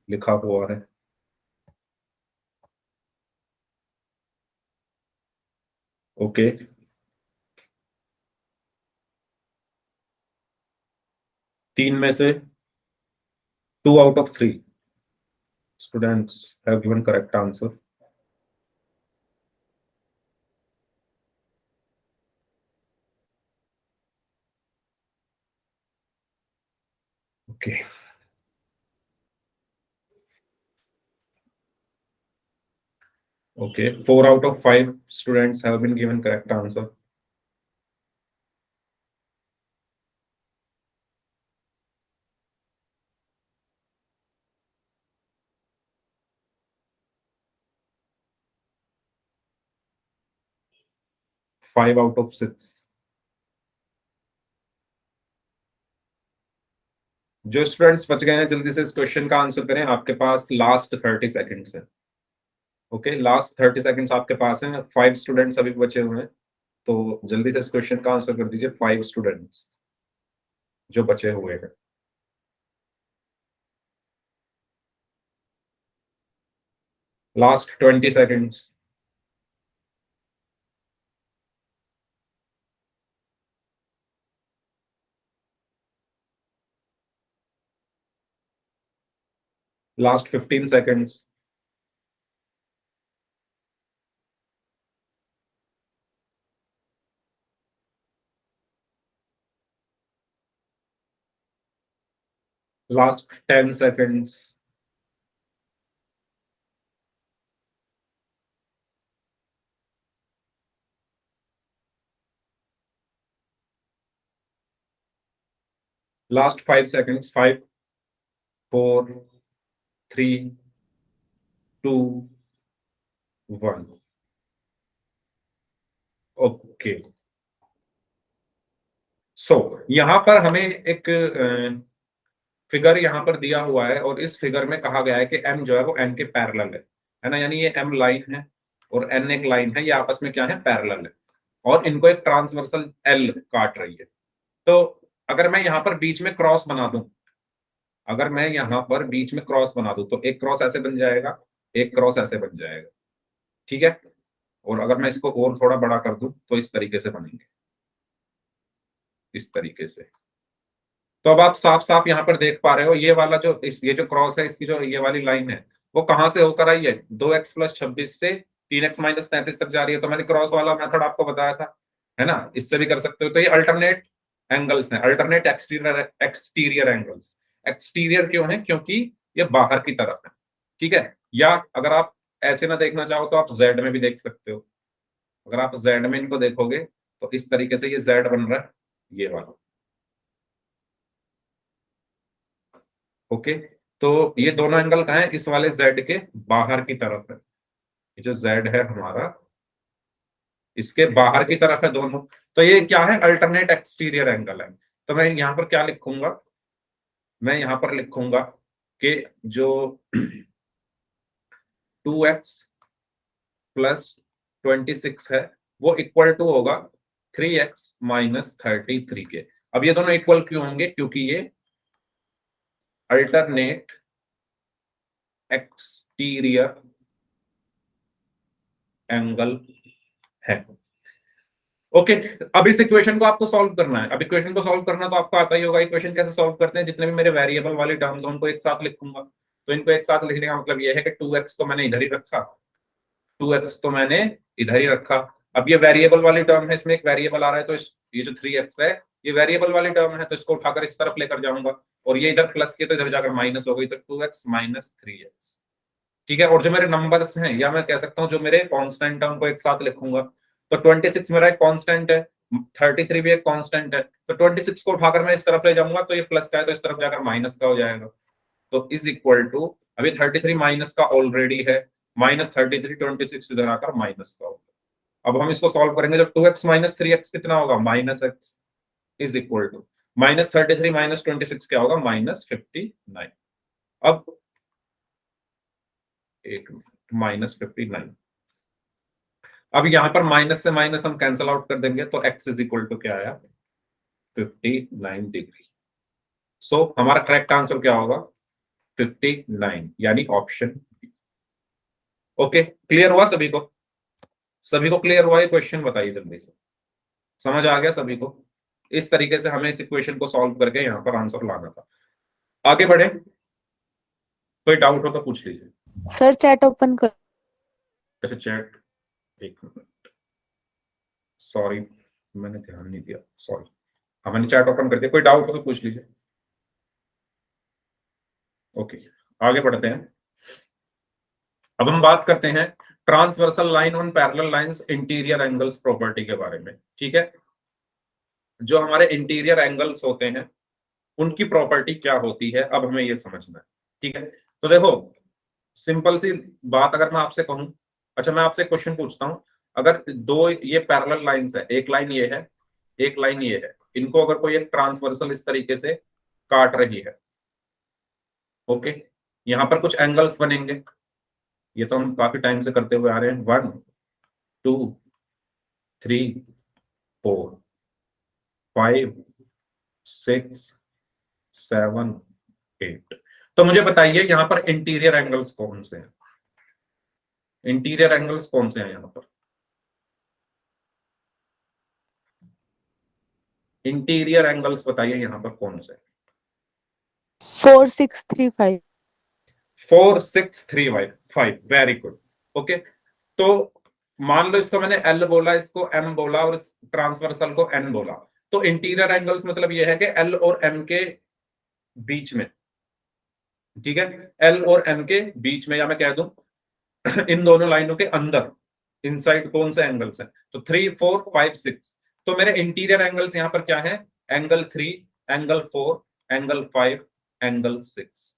लिखा हुआ है। ओके, 3 में से 2 out of 3 students have given correct answer. Okay, okay, 4 out of 5 students have been given correct answer. 5 out of 6। जो स्टूडेंट्स बच गए हैं जल्दी से इस क्वेश्चन का आंसर करें, आपके पास लास्ट 30 सेकेंड्स है। ओके, लास्ट 30 सेकेंड्स आपके पास हैं। 5 स्टूडेंट्स अभी बचे हुए हैं, तो जल्दी से इस क्वेश्चन का आंसर कर दीजिए। 5 स्टूडेंट्स जो बचे हुए हैं। Last 20 seconds. Last 15 seconds. Last 10 seconds. Last 5 seconds. 5, 4, 3, 2, 1. Okay, सो यहां पर हमें एक फिगर यहां पर दिया हुआ है और इस फिगर में कहा गया है कि m जो है वो n के पैरेलल है ना, यानी ये m लाइन है और n एक लाइन है, ये आपस में क्या है, पैरेलल है और इनको एक ट्रांसवर्सल l काट रही है। तो अगर मैं यहां पर बीच में क्रॉस बना दूं, अगर मैं यहां पर बीच में क्रॉस बना दूं तो एक क्रॉस ऐसे बन जाएगा, एक क्रॉस ऐसे बन जाएगा, ठीक है। और अगर मैं इसको और थोड़ा बड़ा कर दूं तो इस तरीके से बनेंगे, इस तरीके से। तो अब आप साफ साफ यहाँ पर देख पा रहे हो, ये वाला जो ये जो क्रॉस है, इसकी जो ये वाली लाइन है वो कहाँ से होकर आई है, 2x+26 से 3x-33 तक जा रही है। तो मैंने क्रॉस वाला मेथड आपको बताया था, है ना, इससे भी कर सकते हो। तो ये अल्टरनेट एंगल्स हैं, alternate exterior exterior angles. Exterior क्यों है, क्योंकि ये बाहर की तरफ है, ठीक है। या अगर आप ऐसे ना देखना चाहो तो आप जेड में भी देख सकते हो। अगर आप जेड में इनको देखोगे तो इस तरीके से ये जेड बन रहा है, ये वाला। ओके, तो ये दोनों एंगल कहाँ है, इस वाले जेड के बाहर की तरफ है। ये जो जेड है हमारा, इसके बाहर की तरफ है दोनों। तो ये क्या है, अल्टरनेट एक्सटीरियर एंगल है। तो मैं यहां पर क्या लिखूंगा, मैं यहां पर लिखूंगा कि जो 2x+26 है वो इक्वल टू होगा 3x-33 के। अब ये दोनों इक्वल क्यों होंगे, क्योंकि ये अल्टरनेट एक्सटीरियर एंगल है। ओके, अब इस इक्वेशन को आपको सॉल्व करना है। अब इक्वेशन को सॉल्व करना तो आपको आता ही होगा। इक्वेशन कैसे सॉल्व करते हैं, जितने भी मेरे वेरिएबल वाले टर्म्स हैं उनको एक साथ लिखूंगा। तो इनको एक साथ लिखने का मतलब ये है कि 2x तो मैंने इधर ही रखा, 2x तो मैंने इधर ही रखा। अब ये वेरिएबल वाली टर्म है, इसमें एक वेरिएबल आ रहा है, तो ये जो 3x है ये वेरिएबल वाली टर्म है, तो इसको उठाकर इस तरफ लेकर जाऊंगा और ये इधर प्लस किया तो इधर जाकर माइनस हो गई, तो 2x-3x, ठीक है। और जो मेरे नंबर्स हैं, या मैं कह सकता हूँ जो मेरे कांस्टेंट है उनको एक साथ लिखूंगा। तो 26 मेरा एक कांस्टेंट है, 33 भी एक कांस्टेंट है, तो 26 को उठाकर मैं इस तरफ ले जाऊंगा तो ये प्लस का है तो इस तरफ जाकर माइनस का हो जाएगा। तो इज इक्वल टू, अभी 33 माइनस का ऑलरेडी है, -33, 26 इधर आकर माइनस का होगा। अब हम इसको सॉल्व करेंगे, तो 2x-3x कितना होगा, -x, इज इक्वल टू -33 - 26 क्या होगा, -59। अब एक मिनट, -59। अब यहां पर माइनस से माइनस हम कैंसल आउट कर देंगे, तो x इज इक्वल टू क्या आया, 59 डिग्री। सो हमारा करेक्ट आंसर क्या होगा, 59, यानी ऑप्शन। ओके, क्लियर हुआ सभी को, सभी को क्लियर हुआ ये क्वेश्चन, बताइए जल्दी से, समझ आ गया सभी को। इस तरीके से हमें इस इक्वेशन को सॉल्व करके यहाँ पर आंसर लाना था। आगे बढ़े, कोई डाउट हो तो पूछ लीजिए। सर चैट ओपन कर। अच्छा चैट, एक मिनट, सॉरी मैंने ध्यान नहीं दिया, सॉरी। हाँ मैंने चैट ओपन कर दिया, कोई डाउट हो तो पूछ लीजिए। ओके, आगे बढ़ते हैं। अब हम बात करते हैं transversal line on parallel lines interior angles property के बारे में, ठीक है। जो हमारे इंटीरियर एंगल्स होते हैं उनकी प्रॉपर्टी क्या होती है, अब हमें ये समझना है, ठीक है। तो देखो, सिंपल सी बात अगर मैं आपसे कहूं, अच्छा मैं आपसे क्वेश्चन पूछता हूं, अगर दो ये पैरेलल लाइंस है, एक लाइन ये है, एक लाइन ये है, इनको अगर कोई एक ट्रांसवर्सल इस तरीके से काट रही है, ओके, यहां पर कुछ एंगल्स बनेंगे। ये तो हम काफी टाइम से करते हुए आ रहे हैं, 1, 2, 3, 4, 5, 6, 7, 8। तो मुझे बताइए यहाँ पर इंटीरियर एंगल्स कौन से हैं, इंटीरियर एंगल्स कौन से हैं यहाँ पर, इंटीरियर एंगल्स बताइए यहाँ पर कौन से। 4635। 4 6 3 5, वेरी गुड। ओके, तो मान लो इसको मैंने एल बोला, इसको एम बोला और इस ट्रांसवर्सल को एन बोला, तो इंटीरियर एंगल्स मतलब ये है कि एल और एम के बीच में, ठीक है, एल और एम के बीच में, या मैं कह दूं इन दोनों लाइनों के अंदर, इनसाइड कौन से एंगल्स हैं, तो 3 4 5 6। तो मेरे इंटीरियर एंगल्स यहां पर क्या है, एंगल 3, एंगल 4, एंगल 5, एंगल 6।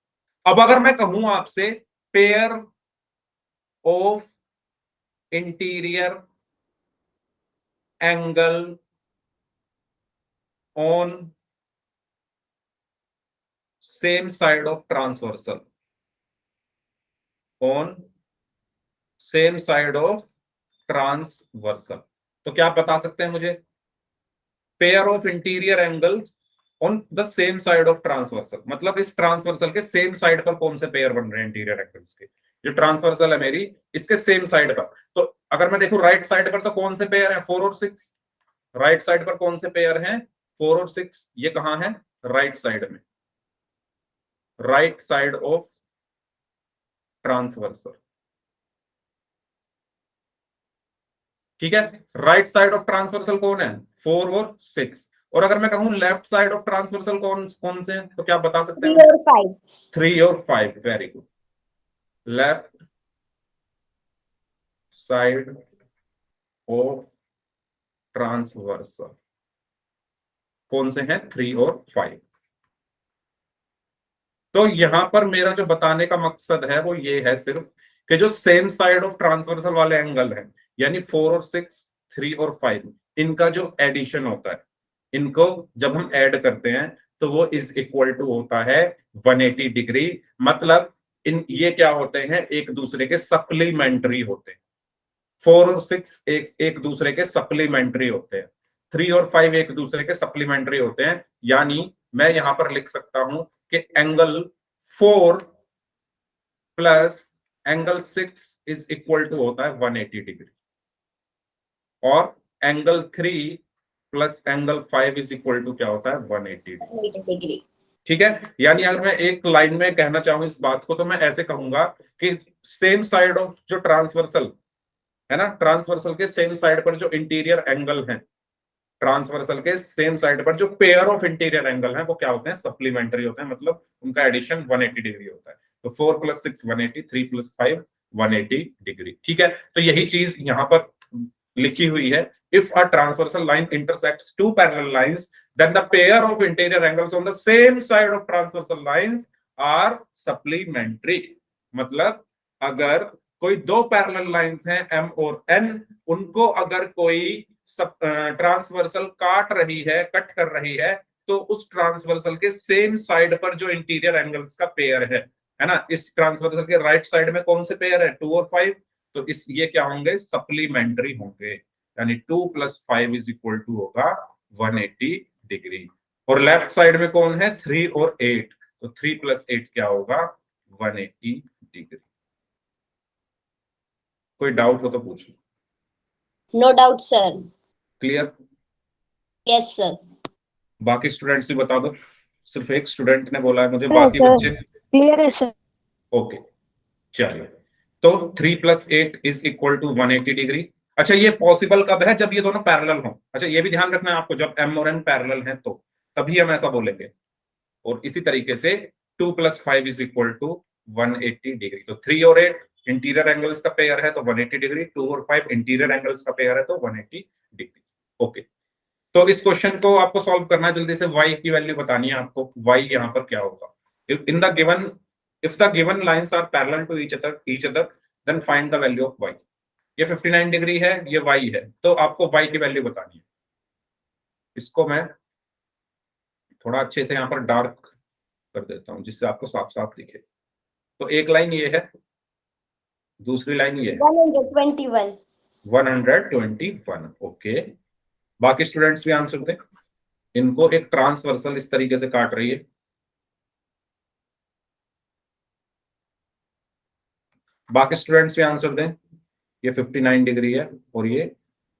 अब अगर मैं कहूं आपसे pair of interior angle on same side of transversal, on same side of transversal, तो क्या आप बता सकते हैं मुझे, pair of interior angles on the same side of transversal, मतलब इस ट्रांसवर्सल के सेम साइड पर कौन से पेयर बन रहे हैं इंटीरियर एंगल्स के, जो ट्रांसवर्सल है मेरी, इसके सेम साइड पर। तो अगर मैं देखूं राइट साइड पर तो कौन से पेयर हैं, 4 और 6, राइट साइड पर कौन से पेयर हैं, 4 और 6, ये कहां है, राइट साइड में, राइट साइड ऑफ ट्रांसवर्सल, ठीक है, राइट साइड ऑफ ट्रांसवर्सल कौन है, 4 और 6। और अगर मैं कहूं लेफ्ट साइड ऑफ ट्रांसवर्सल कौन कौन से हैं, तो क्या बता सकते हैं, 3 और 5। 3 और 5, very good. Left side of transversal कौन से हैं, 3 और 5। तो यहां पर मेरा जो बताने का मकसद है वो ये है सिर्फ कि जो सेम साइड ऑफ ट्रांसवर्सल वाले एंगल हैं, यानी 4 और 6, 3 और 5, इनका जो एडिशन होता है, इनको जब हम ऐड करते हैं तो वो इज इक्वल टू होता है 180 डिग्री। मतलब इन ये क्या होते हैं, एक दूसरे के सप्लीमेंट्री होते हैं। 4 और 6 एक दूसरे के सप्लीमेंट्री होते हैं, 3 और 5 एक दूसरे के सप्लीमेंट्री होते हैं। यानी मैं यहां पर लिख सकता हूं कि angle 4 plus angle 6 is equal to होता है 180 डिग्री, और angle 3 plus angle 5 is equal to क्या होता है, 180 डिग्री। ठीक है। यानी अगर मैं एक लाइन में कहना चाहूं इस बात को, तो मैं ऐसे कहूंगा कि सेम साइड ऑफ जो ट्रांसवर्सल है ना, ट्रांसवर्सल के सेम साइड पर जो इंटीरियर एंगल है, ट्रांसवर्सल के सेम साइड पर जो पेयर ऑफ इंटीरियर एंगल है वो क्या होते हैं, सप्लीमेंट्री होते हैं, मतलब उनका एडिशन 180 डिग्री होता है। तो 4 प्लस 6 180, 3 प्लस 5 180 डिग्री, ठीक है। तो यही चीज यहां पर लिखी हुई है, if a transversal line intersects two parallel lines then the pair of interior angles on the same side of transversal lines are supplementary। मतलब अगर कोई दो पैरेलल लाइंस हैं m और n, उनको अगर कोई ट्रांसवर्सल काट रही है, कट कर रही है, तो उस ट्रांसवर्सल के सेम साइड पर जो इंटीरियर एंगल्स का पेयर है ना, इस ट्रांसवर्सल के राइट साइड में कौन से पेयर है, 2 और 5, तो इस ये क्या होंगे, सप्लीमेंट्री होंगे। यानी 2 प्लस 5 इज इक्वल टू होगा 180 डिग्री। और लेफ्ट साइड में कौन है, 3 और 8, तो 3 प्लस 8 क्या होगा, 180 डिग्री। कोई डाउट हो तो पूछो। No doubt sir. Clear? Yes sir. बाकी स्टूडेंट्स भी बता दो। सिर्फ एक स्टूडेंट ने बोला है मुझे, हाँ, बाकी सर। बच्चे क्लियर है सर। ओके। चलिए, तो 3 plus 8 is equal to 180 degree. अच्छा, ये पॉसिबल कब है, जब ये दोनों पैरेलल हों। अच्छा, ये भी ध्यान रखना है आपको, जब m और n पैरेलल हैं तो तभी हम ऐसा बोलेंगे। और इसी तरीके से 2 plus 5 is equal to 180 degree. तो 3 और 8 इंटीरियर एंगल्स का पेयर है तो 180 डिग्री, 2 और 5 इंटीरियर एंगल्स का पेयर है तो 180 डिग्री। ओके, तो इस क्वेश्चन को आपको सॉल्व करना है जल्दी से। y की वैल्यू बतानी है आपको, y यहां पर क्या होगा, in the given, if the given lines are parallel to each other then find the value of y। ये 59 डिग्री है, ये y है, तो आपको y की वैल्यू बतानी है। इसको मैं थोड़ा अच्छे से यहां पर डार्क कर देता हूं जिससे आपको साफ साफ दिखे। तो एक लाइन ये है, दूसरी लाइन ये है 121। 121। ओके, बाकी स्टूडेंट्स भी आंसर दें। इनको एक ट्रांसवर्सल इस तरीके से काट रही है, बाकी स्टूडेंट्स भी आंसर दें। ये 59 डिग्री है और ये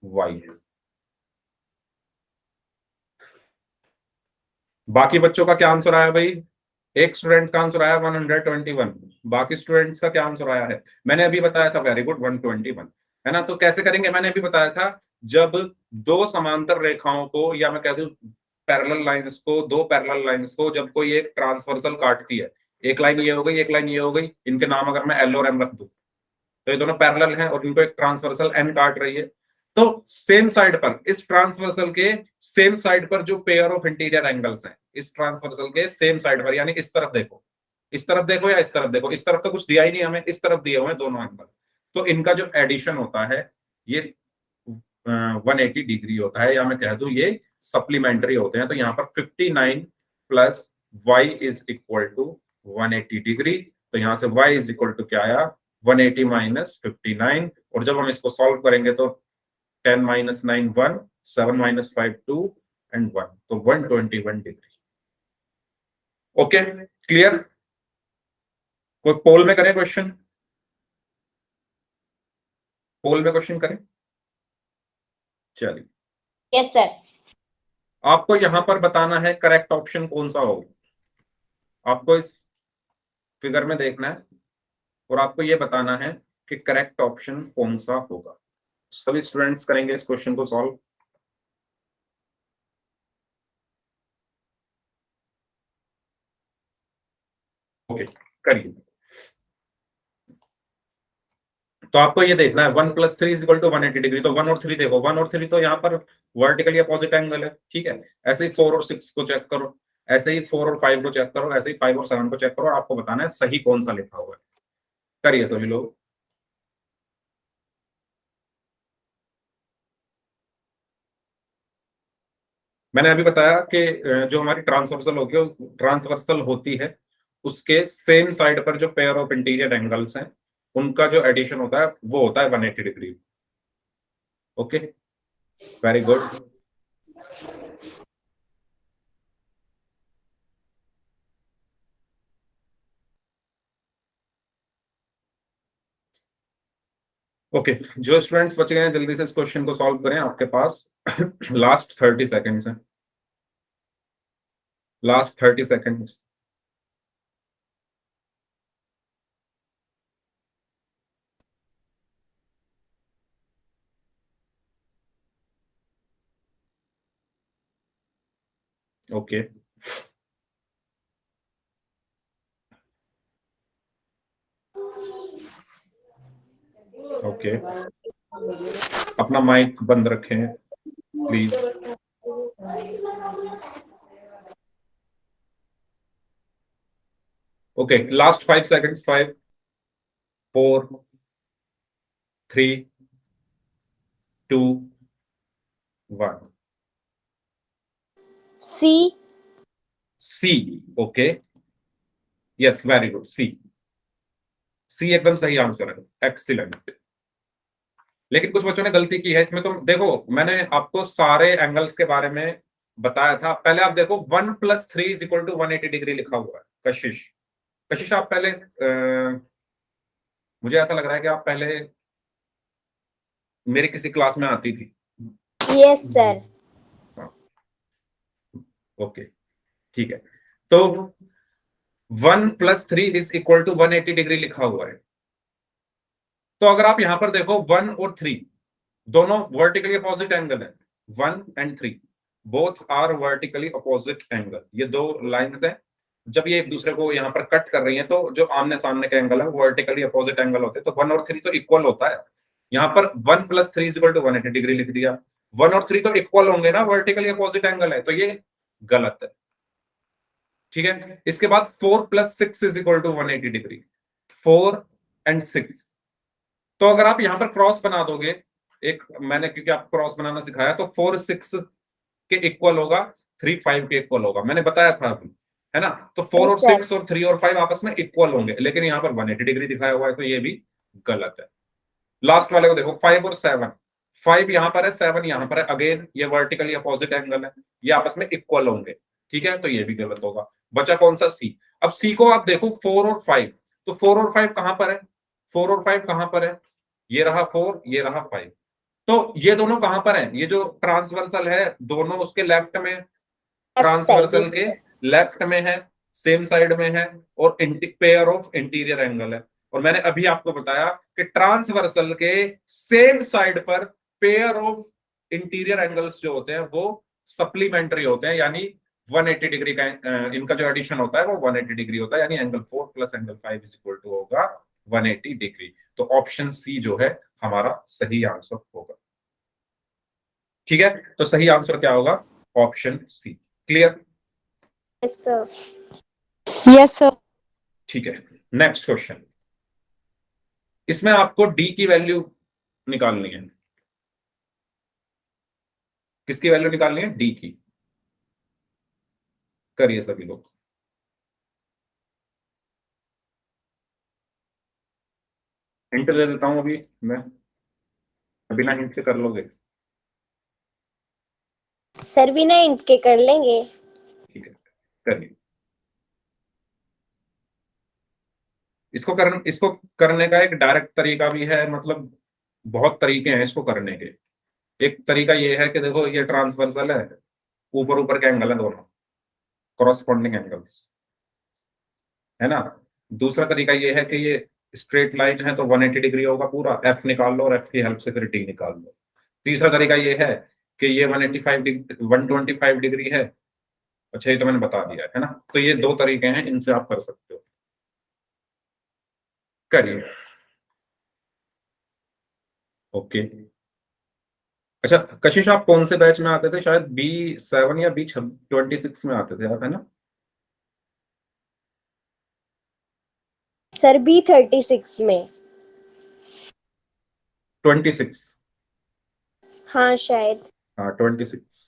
y है। बाकी बच्चों का क्या आंसर आया भाई, एक स्टूडेंट का आंसर आया 121, बाकी स्टूडेंट्स का क्या आंसर आया है? मैंने अभी बताया था, वेरी गुड, 121 है ना। तो कैसे करेंगे? मैंने अभी बताया था, जब दो समांतर रेखाओं को, या मैं कह दूं पैरेलल लाइंस को, दो पैरेलल लाइंस को जब कोई एक ट्रांसवर्सल काटती है, एक लाइन ये हो गई, एक लाइन ये हो गई, इनके नाम अगर मैं एल और एम रख दूं, तो ये दोनों पैरेलल हैं और इनको एक ट्रांसवर्सल एन काट रही है। तो सेम साइड पर, इस ट्रांसवर्सल के सेम साइड पर जो पेयर ऑफ इंटीरियर एंगल्स हैं, इस ट्रांसवर्सल के सेम साइड पर, यानी इस तरफ देखो, इस तरफ देखो या इस तरफ देखो, इस तरफ तो कुछ दिया ही नहीं हमें, इस तरफ दिए हुए हैं दोनों एंगल, तो इनका जो एडिशन होता है ये 180 डिग्री होता है, या मैं कह दूं ये सप्लीमेंट्री होते हैं। तो यहाँ पर 59 plus Y is equal to 180 degree. तो यहाँ से y इज इक्वल टू क्या आया? 180 माइनस 59, और जब हम इसको सॉल्व करेंगे तो 10 माइनस 9 1, 7 माइनस 5 2 एंड 1, तो 121 डिग्री। Okay, clear? कोई पोल में करें क्वेश्चन? पोल में क्वेश्चन करें? चलिए, यस सर। आपको यहां पर बताना है करेक्ट ऑप्शन कौन सा होगा। आपको इस फिगर में देखना है और आपको ये बताना है कि करेक्ट ऑप्शन कौन सा होगा। सभी स्टूडेंट्स करेंगे इस क्वेश्चन को सॉल्व। ओके, करिए। तो आपको ये देखना है 1 plus 3 is equal to 180 degree. तो 1 और 3 देखो, 1 और 3 तो यहाँ पर वर्टिकली अपोजिट एंगल है, ठीक है। ऐसे ही 4 और 6 को चेक करो, ऐसे ही 4 और 5 को चेक करो, ऐसे ही 5 और 7 को चेक करो, और आपको बताना है सही कौन सा लिखा हुआ है। करिए सभी लोग। मैंने अभी बताया कि जो हमारी ट्रांसवर्सल होती है, उसके सेम साइड पर जो पेयर ऑफ इंटीरियर एंगल्स हैं, उनका जो एडिशन होता है वो होता है 180 degree. Okay, very good. Okay, जो स्टूडेंट्स बच गए हैं जल्दी से इस क्वेश्चन को सॉल्व करें, आपके पास लास्ट 30 सेकेंड्स हैं। Last 30 seconds. ओके, ओके, अपना माइक बंद रखें please. Okay, last 5 seconds. 5 4 3 2 1। C. C, okay, yes, very good, C. C एकदम सही आंसर है, एक्सीलेंट। लेकिन कुछ बच्चों ने गलती की है इसमें। तो देखो, मैंने आपको सारे एंगल्स के बारे में बताया था। पहले आप देखो, 1 plus 3 is equal to 180 degree लिखा हुआ है। कशिश, कशिश आप पहले मुझे ऐसा लग रहा है कि आप पहले मेरी किसी क्लास में आती थी। Yes sir. ओके, ठीक है। तो 1 plus 3 is equal to 180 degree लिखा हुआ है। तो अगर आप यहां पर देखो, 1 और 3 दोनों वर्टिकली अपोजिट एंगल है। 1 and 3 both are vertically opposite angle. ये दो लाइंस हैं, जब ये एक दूसरे को यहाँ पर कट कर रही हैं, तो जो आमने सामने के एंगल है वो वर्टिकली अपोजिट एंगल होते हैं। तो 1 और 3 तो इक्वल होता है। यहाँ पर 1 plus 3 is equal to 180 degree लिख दिया। 1 और 3 तो इक्वल होंगे ना, वर्टिकली अपोजिट एंगल है, तो ये गलत है, ठीक है। इसके बाद 4 plus 6 is equal to 180 degree. 4 and 6, तो अगर आप यहां पर क्रॉस बना दोगे, एक मैंने क्योंकि आपको क्रॉस बनाना सिखाया, तो 4 6 के इक्वल होगा, 3 5 के इक्वल होगा, मैंने बताया था अभी, है ना। तो 4 और 6 और 3 और 5 आपस में इक्वल होंगे, लेकिन यहाँ पर 180 डिग्री दिखाया हुआ है, तो ये भी गलत है। लास्ट वाले को देखो, 5 और 7, 5 यहां पर है, 7 यहां पर है, अगेन ये वर्टिकली अपोजिट एंगल है, ये आपस में इक्वल होंगे, ठीक है, तो ये भी गलत होगा। बचा कौन सा? सी। अब सी को आप देखो, 4 और 5, तो 4 और 5 कहां पर है? 4 और 5 कहां पर है? ये रहा 4, ये रहा 5, तो ये दोनों कहां पर है? ये जो ट्रांसवर्सल है दोनों उसके लेफ्ट में, ट्रांसवर्सल के लेफ्ट में है, सेम साइड में है और पेयर ऑफ इंटीरियर एंगल है। और मैंने अभी आपको बताया कि ट्रांसवर्सल के सेम साइड पर पेयर ऑफ इंटीरियर एंगल्स जो होते हैं वो सप्लीमेंट्री होते हैं, यानी 180 डिग्री का इनका जो एडिशन होता है वो 180 डिग्री होता है, यानी angle 4 plus angle 5 is equal to होगा 180 डिग्री। तो ऑप्शन सी जो है हमारा सही आंसर होगा। ठीक है, तो सही आंसर क्या होगा? Option C. Clear? Yes, sir. Yes, sir. ठीक है, नेक्स्ट क्वेश्चन। इसमें आपको डी की वैल्यू निकालनी है। किसकी वैल्यू निकालनी है? डी की। करिए सभी लोग। हिंट दे देता हूं अभी मैं, बिना हिंट के कर लोगे? सर बिना इंट के कर लेंगे। ठीक है, करिए। इसको करने का एक डायरेक्ट तरीका भी है, मतलब बहुत तरीके हैं इसको करने के। एक तरीका ये है कि देखो ये ट्रांसवर्सल है, ऊपर ऊपर के एंगल है दोनों, कॉरस्पॉन्डिंग एंगल्स, है ना। दूसरा तरीका ये है कि ये स्ट्रेट लाइन है तो 180 डिग्री होगा पूरा, एफ निकाल लो और एफ की हेल्प से फिर डी निकाल लो। तीसरा तरीका ये है कि ये 185 डिग्री 125 डिग्री है। अच्छा, ये तो मैंने बता दिया है ना। तो ये दो तरीके हैं, इनसे आप कर सकते हो। करिए। ओके। अच्छा कशिश, आप कौन से बैच में आते थे? शायद B7 या B26 में आते थे आप, है ना? सर B36 में। 26। हाँ शायद। हाँ 26।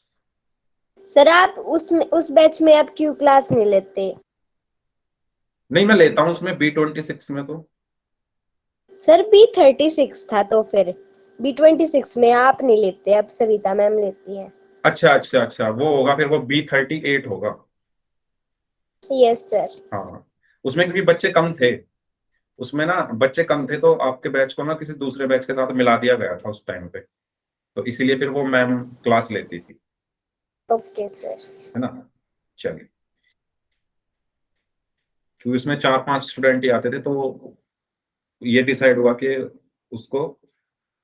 सर आप उस बैच में आप क्यों क्लास नहीं लेते? नहीं, मैं लेता हूँ उसमें B26 में तो। सर B36 था तो फिर B26 में आप नहीं लेते, अब सविता मैम लेती है। अच्छा अच्छा अच्छा, वो होगा फिर, वो B38 होगा। Yes sir. हाँ, उसमें भी बच्चे कम थे। उसमें ना बच्चे कम थे तो आपके बैच को ना किसी दूसरे बैच के साथ मिला दिया गया था उस टाइम पे, तो इसीलिए फिर वो मैम क्लास लेती थी, ओके सर। है ना। चलिए, क्योंकि उसमें 4-5 स्टूडेंट ही आते थे तो ये डिसाइड हुआ कि उसको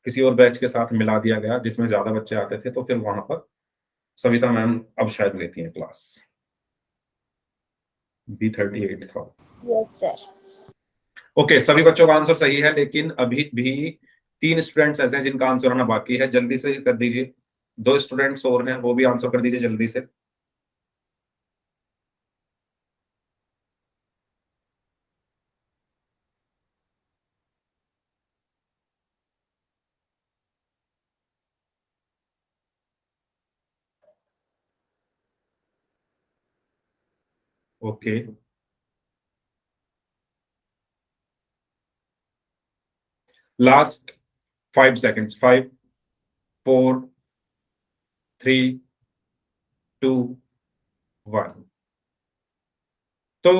किसी और बैच के साथ मिला दिया गया जिसमें ज्यादा बच्चे आते थे, तो फिर वहां पर सविता मैम अब शायद लेती हैं क्लास। B38 था। Yes sir. ओके, सभी बच्चों का आंसर सही है, लेकिन अभी भी 3 स्टूडेंट्स ऐसे हैं जिनका आंसर आना बाकी है। जल्दी से कर दीजिए। 2 स्टूडेंट्स और हैं, वो भी आंसर कर दीजिए जल्दी से। Okay, last 5 seconds. 5, 4, 3, 2, 1। तो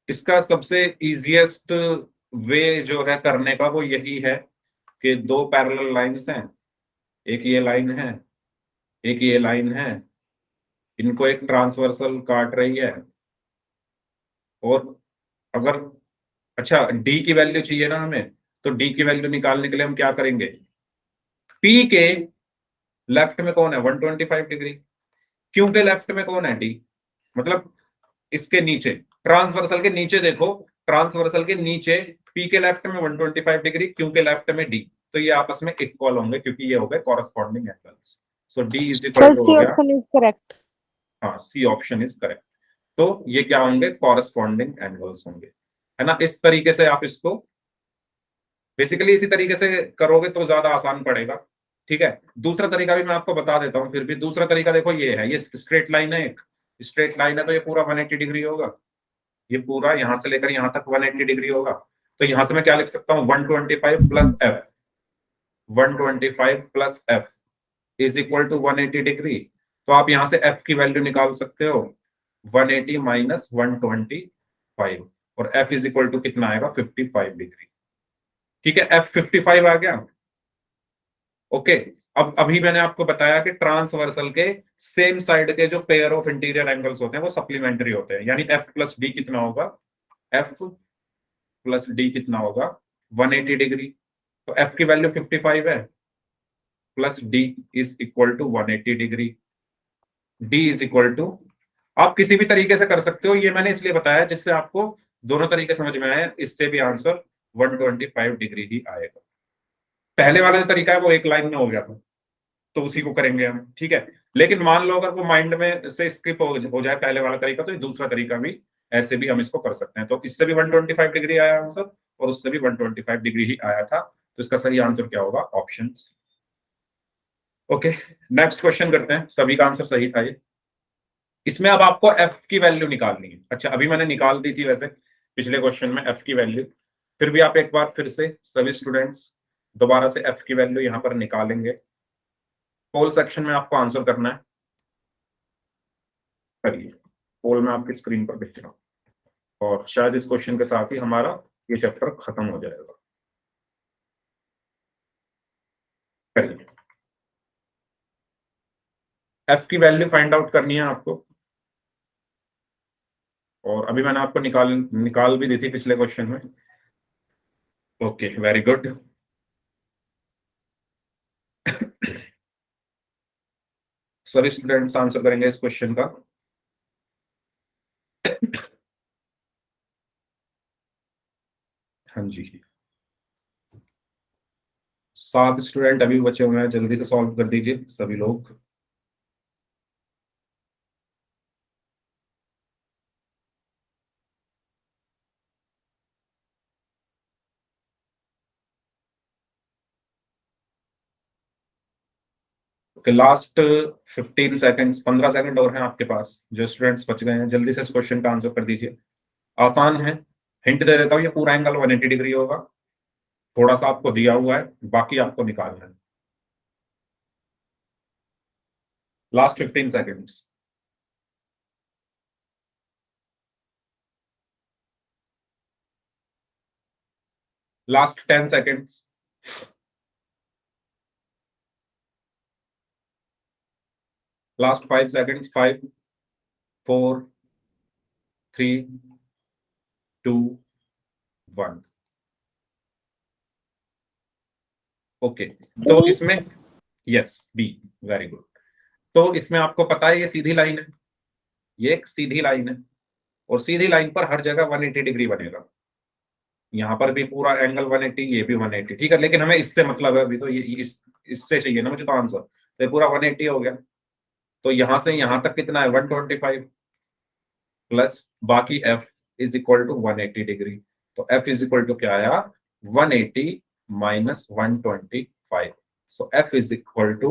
इसका सबसे इजीएस्ट वे जो है करने का वो यही है कि 2 पैरेलल लाइंस हैं, एक ये लाइन है, एक ये लाइन है, इनको एक ट्रांसवर्सल काट रही है। और अगर, अच्छा डी की वैल्यू चाहिए ना हमें, तो डी की वैल्यू निकालने के लिए हम क्या करेंगे? पी के लेफ्ट में कौन है? 125 डिग्री। क्यू के लेफ्ट में कौन है? डी। मतलब इसके नीचे, ट्रांसवर्सल के नीचे देखो, ट्रांसवर्सल के नीचे पी के लेफ्ट में 125 डिग्री, क्यू के लेफ्ट में डी। तो ये आपस में इक्वल होंगे क्योंकि ये हो गए corresponding angles. So D is equal Sir, to हो C गया, option is correct. हाँ सी ऑप्शन इज करेक्ट। तो ये क्या होंगे? कॉरस्पॉन्डिंग एंगल्स होंगे, है ना। इस तरीके से आप इसको बेसिकली इसी तरीके से करोगे तो ज्यादा आसान पड़ेगा। ठीक है, दूसरा तरीका भी मैं आपको बता देता हूँ। फिर भी दूसरा तरीका देखो, ये है, ये स्ट्रेट लाइन है, एक स्ट्रेट लाइन है तो ये पूरा 180 डिग्री होगा। ये पूरा यहां से लेकर यहां तक 180 डिग्री होगा। तो यहां से मैं क्या लिख सकता हूँ? 125 plus F, 125 plus F is equal to 180 degree. तो आप यहां से एफ की वैल्यू निकाल सकते हो, 180 माइनस 125, और एफ इज इक्वल टू कितना आएगा? 55 डिग्री। ठीक है, एफ 55 आ गया। ओके, अब अभी मैंने आपको बताया कि ट्रांसवर्सल के सेम साइड के जो पेयर ऑफ इंटीरियर एंगल्स होते हैं वो सप्लीमेंट्री होते हैं, यानी एफ प्लस डी कितना होगा, एफ प्लस डी कितना होगा 180 डिग्री। तो एफ की वैल्यू 55 है, plus D is equal to 180 degree. D is equal to, आप किसी भी तरीके से कर सकते हो, ये मैंने इसलिए बताया जिससे आपको दोनों तरीके समझ में आए, इससे भी आंसर 125 डिग्री ही आएगा। पहले वाला जो तरीका है वो एक लाइन में हो गया था, तो उसी को करेंगे हम, ठीक है। लेकिन मान लो अगर वो माइंड में से स्किप हो जाए पहले वाला तरीका, तो ये दूसरा तरीका भी, ऐसे भी हम इसको कर सकते हैं। तो इससे भी 125 डिग्री आया आंसर, और उससे भी 125 डिग्री ही आया था, तो इसका सही आंसर क्या होगा, ऑप्शन। ओके, नेक्स्ट क्वेश्चन करते हैं। सभी का आंसर सही था ये। इसमें अब आपको एफ की वैल्यू निकालनी है। अच्छा, अभी मैंने निकाल दी थी वैसे पिछले क्वेश्चन में एफ की वैल्यू, फिर भी आप एक बार फिर से सभी स्टूडेंट्स दोबारा से एफ की वैल्यू यहां पर निकालेंगे। पोल सेक्शन में आपको आंसर करना है, करिए। पोल में आपकी स्क्रीन पर दिख रहा हूं, और शायद इस क्वेश्चन के साथ ही हमारा ये चैप्टर खत्म हो जाएगा। करिए, एफ की वैल्यू फाइंड आउट करनी है आपको, और अभी मैंने आपको निकाल भी दी थी पिछले क्वेश्चन में। Okay, very good. सभी स्टूडेंट्स आंसर करेंगे इस क्वेश्चन का। हाँ जी, 7 स्टूडेंट अभी बचे हुए हैं, जल्दी से सॉल्व कर दीजिए सभी लोग। ओके, लास्ट 15 सेकंड्स, 15 सेकंड और हैं आपके पास। जो स्टूडेंट्स बच गए हैं जल्दी से इस क्वेश्चन का आंसर कर दीजिए। आसान है, हिंट दे देता हूँ, ये पूरा एंगल 180 डिग्री होगा। थोड़ा सा आपको दिया हुआ है, बाकी आपको निकालना है। Last 15 seconds. Last 10 seconds. Last 5 seconds. 5 4 3 2 1। Okay, तो B. इसमें यस, बी, वेरी गुड। तो इसमें आपको पता है ये सीधी लाइन है, ये एक सीधी लाइन है, और सीधी लाइन पर हर जगह 180 डिग्री बनेगा। यहाँ पर भी पूरा एंगल 180, ये भी 180, ठीक है। लेकिन हमें इससे मतलब है अभी, तो ये इससे चाहिए ना मुझे तो आंसर, तो ये पूरा 180 हो गया। तो यहां से यहां तक कितना है, 125, प्लस बाकी F is equal to 180 degree. तो एफ इज इक्वल टू क्या आया, 180 minus 125। So F is equal to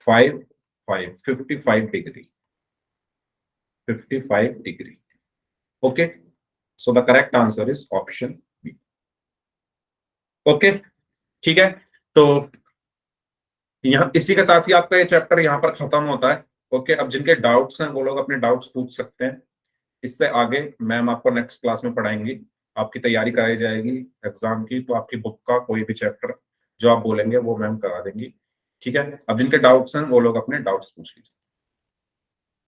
55 degree, 55 degree. Okay, so the correct answer is option B. Okay, ठीक है। तो यहाँ इसी के साथ ही आपका ये चैप्टर यहाँ पर खत्म होता है। ओके, अब जिनके डाउट्स हैं वो लोग अपने डाउट्स पूछ सकते हैं। इससे आगे मैम आपको नेक्स्ट क्लास में पढ़ाएंगी, आपकी तैयारी कराई जाएगी एग्जाम की। तो आपकी बुक का कोई भी चैप्टर जो आप बोलेंगे वो मैम करा देंगी, ठीक है। अब जिनके डाउट्स हैं वो लोग अपने डाउट्स पूछ लीजिए।